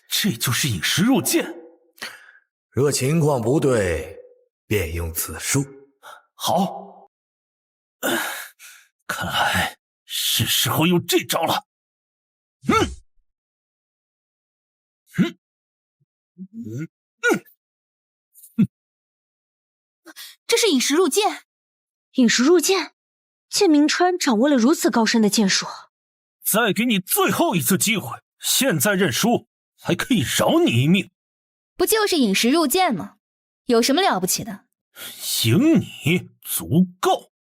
这就是引石入剑。若情况不对，便用此术。好，看来是时候用这招了。这是引石入剑。引石入剑，剑明川掌握了如此高深的剑术。再给你最后一次机会，现在认输，还可以饶你一命。不就是引石入剑吗？有什么了不起的？赢你足够。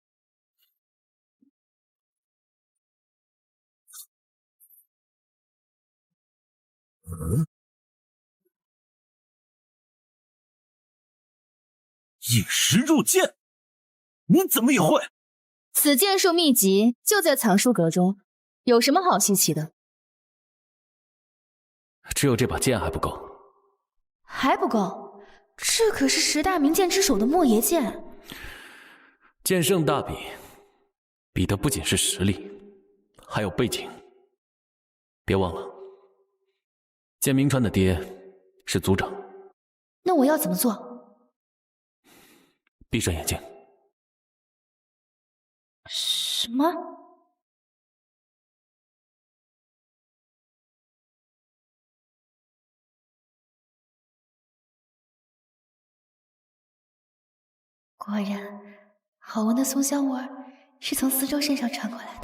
引石入剑，你怎么也会？此剑术秘籍就在藏书阁中，有什么好稀奇的？只有这把剑还不够。还不够？这可是10大名剑之首的莫邪剑。剑圣大比，比的不仅是实力，还有背景。别忘了，剑明川的爹是族长。那我要怎么做？闭上眼睛。什么？果然，好闻的松香味儿是从四周身上传过来的。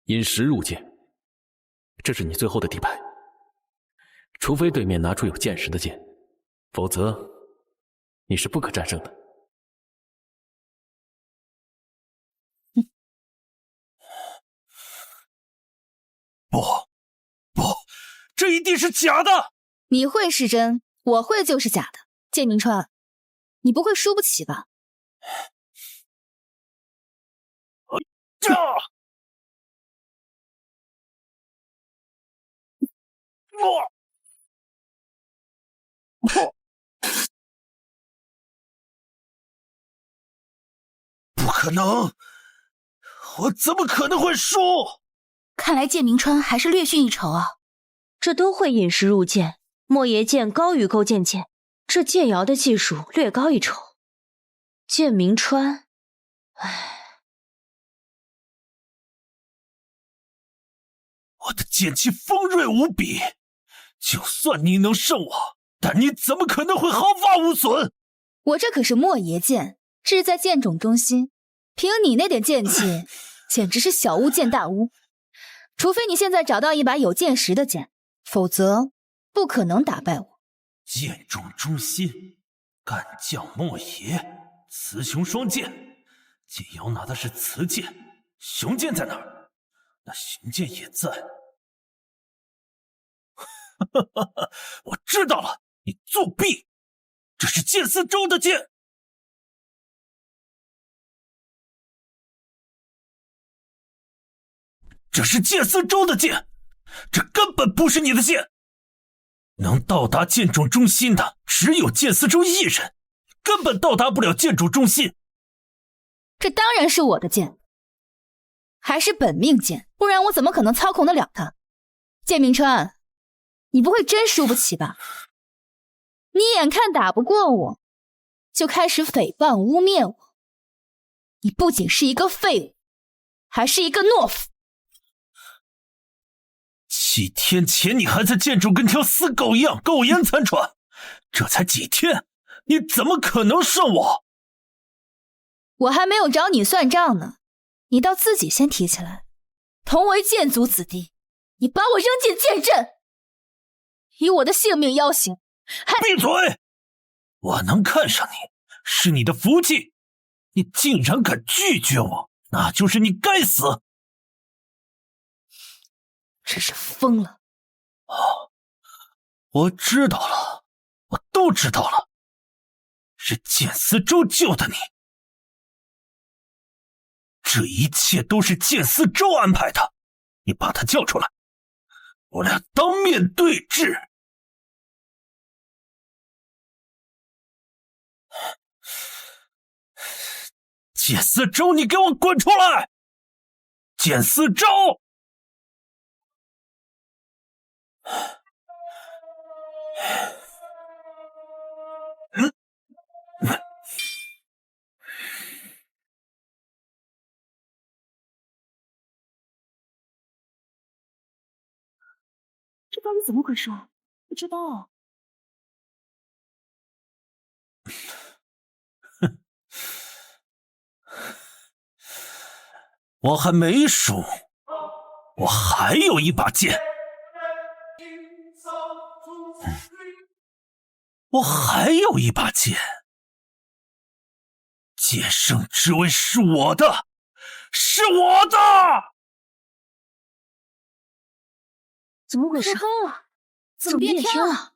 引石入剑，这是你最后的底牌。除非对面拿出有剑识的剑，否则你是不可战胜的。不，这一定是假的！你会是真，我会就是假的。剑明川，你不会输不起吧？不可能，我怎么可能会输？看来剑明川还是略逊一筹啊。这都会引石入剑，莫邪剑高于勾践剑，这剑瑶的技术略高一筹。剑明川，唉，我的剑气锋锐无比，就算你能胜我，但你怎么可能会毫发无损？我这可是莫邪剑，志在剑种中心，凭你那点剑气，简直是小巫见大巫。除非你现在找到一把有剑识的剑，否则不可能打败我。剑种中心，干将莫邪，雌雄双剑。剑瑶拿的是雌剑，雄剑在哪儿？那雄剑也在。我知道了，你作弊！这是剑四周的剑。这是剑四周的剑，这根本不是你的剑。能到达剑种中心的只有剑四周一人，根本到达不了剑种中心。这当然是我的剑，还是本命剑，不然我怎么可能操控得了它？剑明川，你不会真输不起吧？你眼看打不过我，就开始诽谤污蔑我。你不仅是一个废物，还是一个懦夫。几天前你还在剑主跟条死狗一样苟延残喘，这才几天，你怎么可能胜我？我还没有找你算账呢，你倒自己先提起来。同为剑族子弟，你把我扔进剑阵，以我的性命要挟，还……闭嘴！我能看上你是你的福气，你竟然敢拒绝我，那就是你该死！真是疯了！哦，我知道了，我都知道了，是剑思周救的你。这一切都是剑思周安排的，你把他叫出来，我俩当面对质。剑思周，你给我滚出来！剑思周！这到底怎么回事？不知道。我还没输，我还有一把剑。我还有一把剑，剑圣之位是我的，是我的！怎么回事？怎么变天了？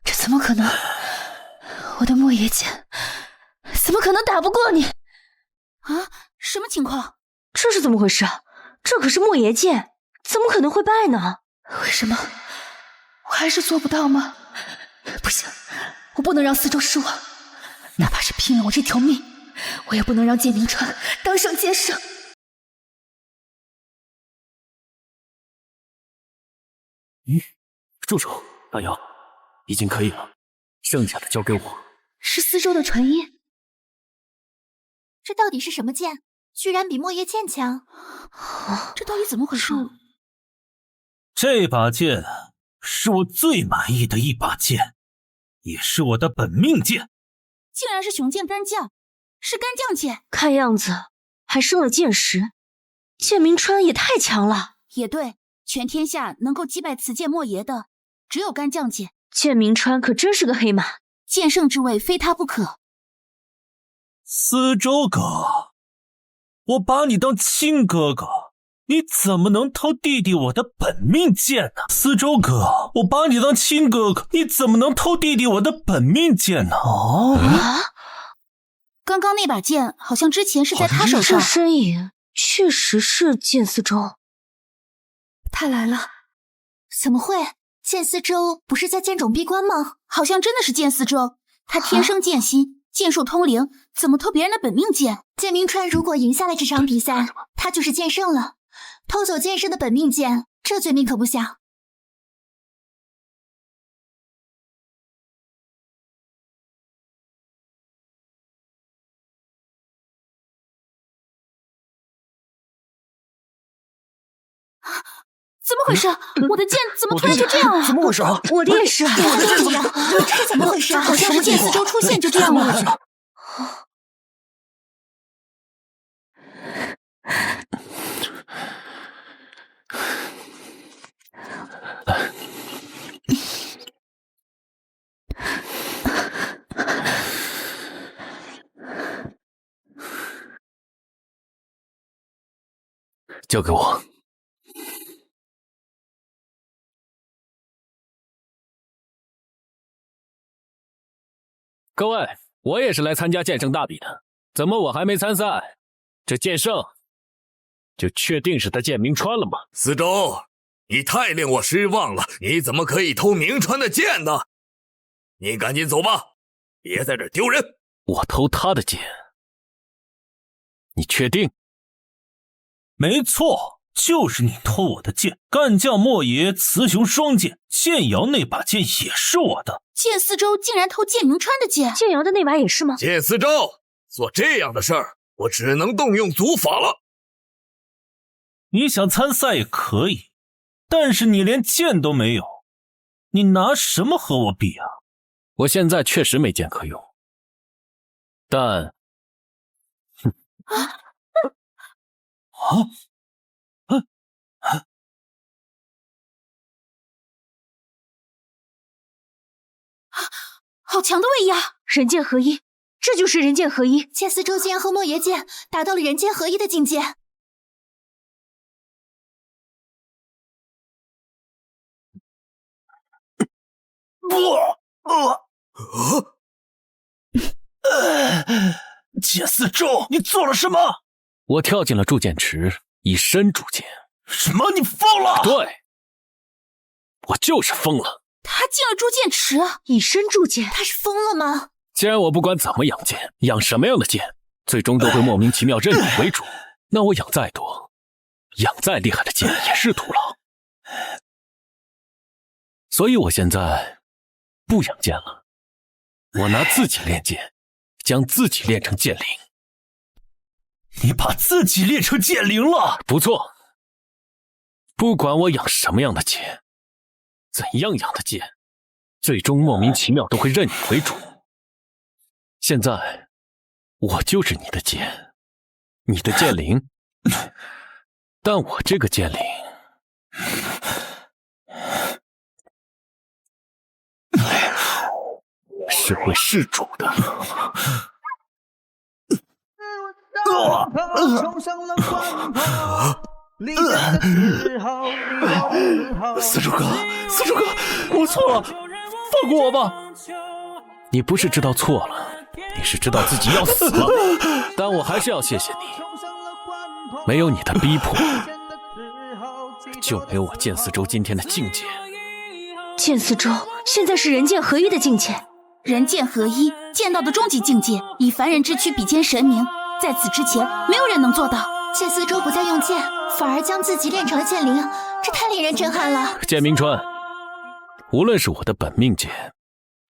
这怎么可能？我的莫邪剑怎么可能打不过你？啊，什么情况？这是怎么回事？这可是莫邪剑，怎么可能会败呢？为什么？我还是做不到吗？不行，我不能让四周失望，哪怕是拼了我这条命，我也不能让剑明川当上剑圣。住手！大瑶，已经可以了，剩下的交给我。是四周的传音。这到底是什么剑？居然比莫邪剑强？这到底怎么回事？这把剑是我最满意的一把剑，也是我的本命剑。竟然是雄剑干将，是干将剑。看样子还生了剑识，剑明川也太强了。也对，全天下能够击败此剑莫邪的，只有干将剑。剑明川可真是个黑马，剑圣之位非他不可。司周哥，我把你当亲哥哥，你怎么能偷弟弟我的本命剑呢？司周哥，我把你当亲哥哥，你怎么能偷弟弟我的本命剑呢？哦，刚刚那把剑好像之前是在他手上。这身影确实是剑四周。他来了。怎么会？剑四周不是在剑种闭关吗？好像真的是剑四周。他天生剑心，剑术通灵，怎么偷别人的本命剑？剑明川如果赢下了这场比赛，他就是剑圣了。偷走剑圣的本命剑，这罪名可不小。怎么回事？我的剑怎么突然就这样了？怎么回事？我的也是。我的剑怎么样？这是怎么回事？好像是剑四周出现就这样了。交给我。各位，我也是来参加剑圣大比的，怎么我还没参赛，这剑圣就确定是他剑明川了吗？四周，你太令我失望了！你怎么可以偷明川的剑呢？你赶紧走吧，别在这丢人！我偷他的剑，你确定？没错，就是你偷我的剑。干将莫邪雌雄双剑，剑瑶那把剑也是我的。剑四周竟然偷剑明川的剑，剑瑶的那把也是吗？剑四周，做这样的事儿，我只能动用祖法了。你想参赛也可以，但是你连剑都没有，你拿什么和我比啊？我现在确实没剑可用，但，好强的威压！人剑合一，这就是人剑合一。剑四周竟然和莫邪剑达到了人剑合一的境界。剑四周，你做了什么？我跳进了铸剑池，以身铸剑。什么？你疯了？对，我就是疯了。他进了铸剑池，以身铸剑，他是疯了吗？既然我不管怎么养剑，养什么样的剑，最终都会莫名其妙认我为主，那我养再多，养再厉害的剑也是徒劳。所以我现在不养剑了，我拿自己练剑，将自己练成剑灵。你把自己练成剑灵了？不错。不管我养什么样的剑，怎样养的剑，最终莫名其妙都会认你为主。现在我就是你的剑，你的剑灵，但我这个剑灵是会弑主的。四柱哥，四柱哥，我错了，放过我吧。你不是知道错了，你是知道自己要死了。但我还是要谢谢你，没有你的逼迫，就没有我剑四周今天的境界。剑四周现在是人剑合一的境界，人剑合一，剑道的终极境界，以凡人之躯比肩神明，在此之前没有人能做到。剑四周不再用剑，反而将自己练成了剑灵，这太令人震撼了。剑明川，无论是我的本命剑、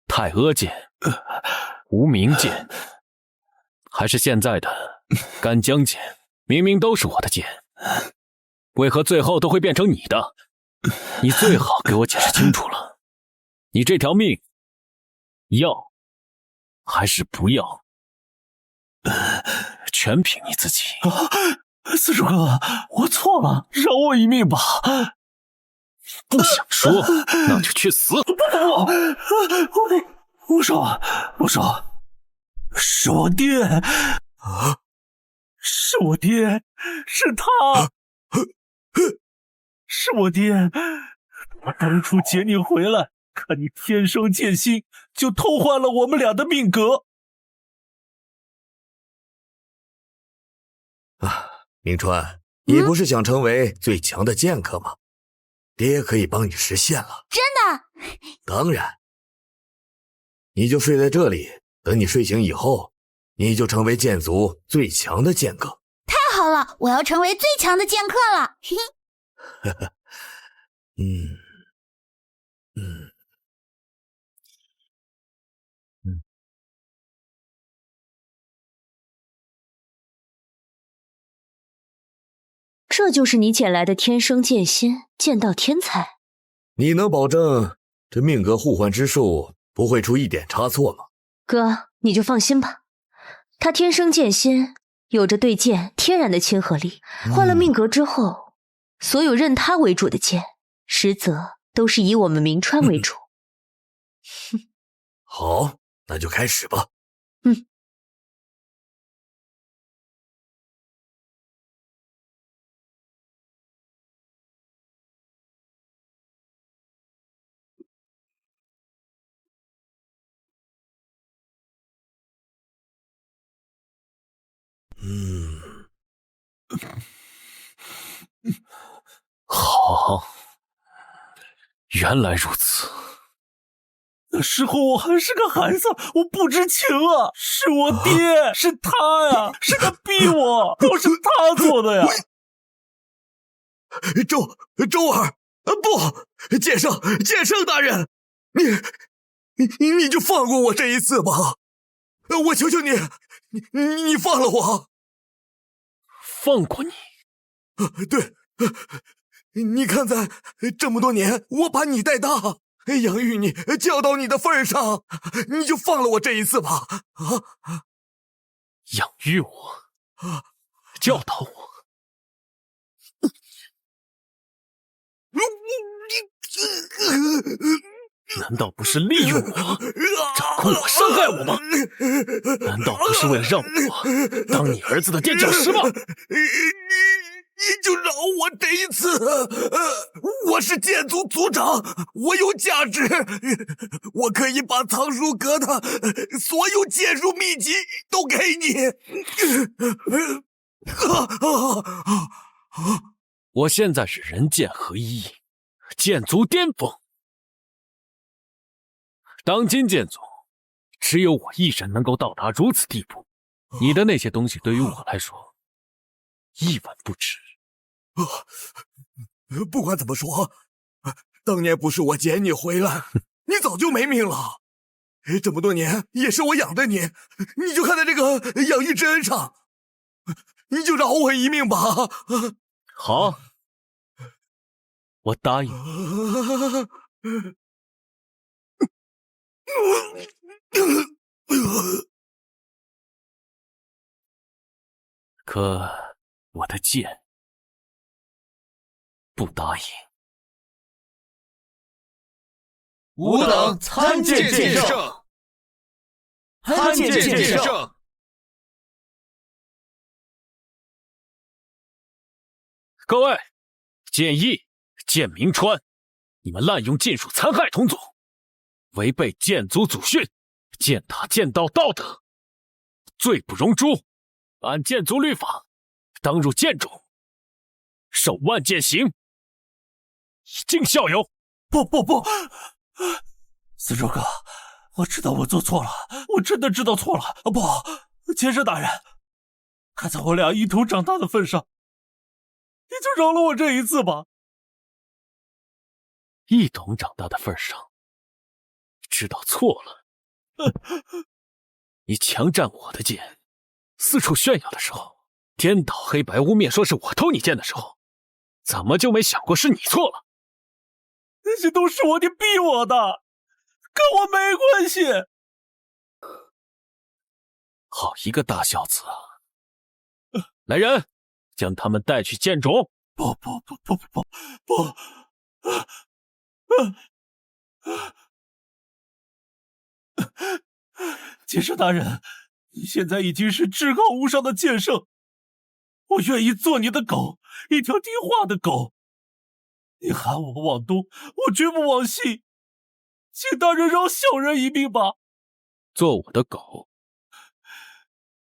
太阿剑、无名剑，还是现在的干将剑，明明都是我的剑，为何最后都会变成你的？你最好给我解释清楚了，你这条命要还是不要？全凭你自己。四叔哥，我错了，饶我一命吧。不想说，那就去死！不说，是我爹，是我爹，是他，是我爹。我当初接你回来，看你天生剑心，就偷换了我们俩的命格。明川，你不是想成为最强的剑客吗？爹可以帮你实现了。真的？当然。你就睡在这里，等你睡醒以后，你就成为剑族最强的剑客。太好了，我要成为最强的剑客了。嘿嘿。这就是你捡来的天生剑心，剑道天才。你能保证这命格互换之术不会出一点差错吗？哥，你就放心吧，他天生剑心，有着对剑天然的亲和力。换了命格之后，所有认他为主的剑，实则都是以我们明川为主。好，那就开始吧。好，原来如此。那时候我还是个孩子，我不知情啊！是我爹，是他呀，是他逼我，都是他做的呀！周儿，不，剑圣大人，你就放过我这一次吧，我求求你，你放了我。放过你？对，你看在这么多年我把你带大，养育你，教导你的份上，你就放了我这一次吧。养育我，教导我。难道不是利用我、掌控我、伤害我吗？难道不是为了让我当你儿子的垫脚石吗？你就饶我这一次，我是剑族族长，我有价值，我可以把藏书阁的所有剑术秘籍都给你。我现在是人剑合一，剑族巅峰。当今剑族，只有我一人能够到达如此地步。你的那些东西对于我来说，一文不值。不管怎么说，当年不是我捡你回来，你早就没命了。这么多年也是我养着你，你就看在这个养育之恩上，你就饶我一命吧。好，我答应。可我的剑不答应。吾等参见剑圣，参见剑圣。各位，剑义、剑明川，你们滥用剑术残害同族，违背剑族祖训，践踏剑道道德，罪不容诛。按剑族律法，当入剑冢，受万剑刑，以儆效尤。不，四周哥，我知道我做错了，我真的知道错了。不，剑圣大人，看在我俩一同长大的份上，你就饶了我这一次吧。一同长大的份上，知道错了。你强占我的剑，四处炫耀的时候，颠倒黑白污蔑说是我偷你剑的时候，怎么就没想过是你错了？那些都是你逼我的，跟我没关系。好一个大孝子啊！来人，将他们带去剑冢。不！剑圣大人，你现在已经是至高无上的剑圣，我愿意做你的狗，一条听话的狗。你喊我往东，我绝不往西，请大人饶小人一命吧。做我的狗，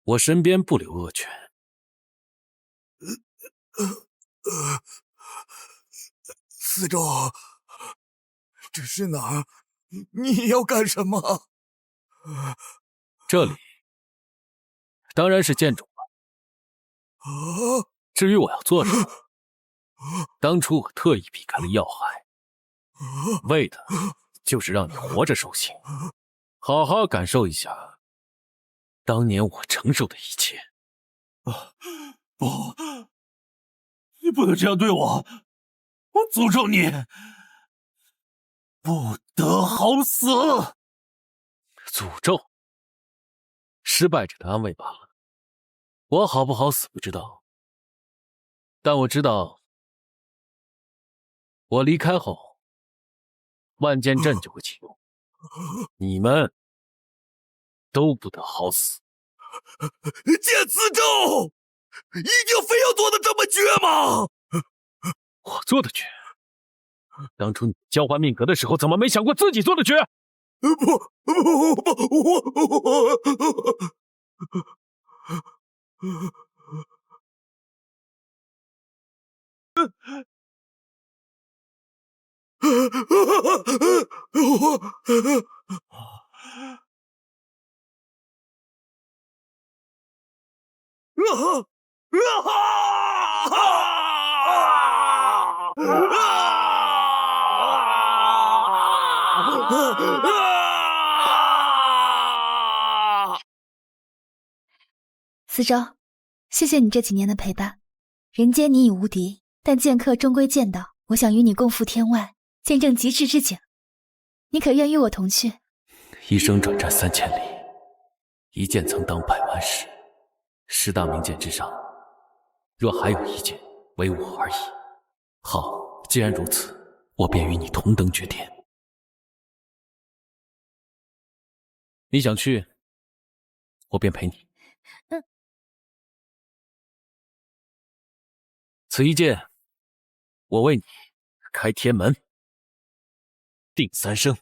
我身边不留恶犬。四周，这是哪儿？你要干什么？这里当然是剑冢了。至于我要做什么，当初我特意避开了要害，为的就是让你活着受刑，好好感受一下当年我承受的一切。不，你不能这样对我！我诅咒你，不得好死！诅咒，失败者的安慰罢了。我好不好死不知道，但我知道，我离开后，万剑阵就会启动，你们都不得好死。剑四周，一定非要做的这么绝吗？我做的绝？当初你交换命格的时候，怎么没想过自己做的绝？四周，谢谢你这几年的陪伴。人间你已无敌，但剑客终归剑道，我想与你共赴天外，见证极致之景。你可愿与我同去？一生转战3000里，一剑曾当百万石。10大名剑之上，若还有一剑，为我而已。好，既然如此，我便与你同登绝天。你想去，我便陪你。此一剑，我为你开天门，定3生。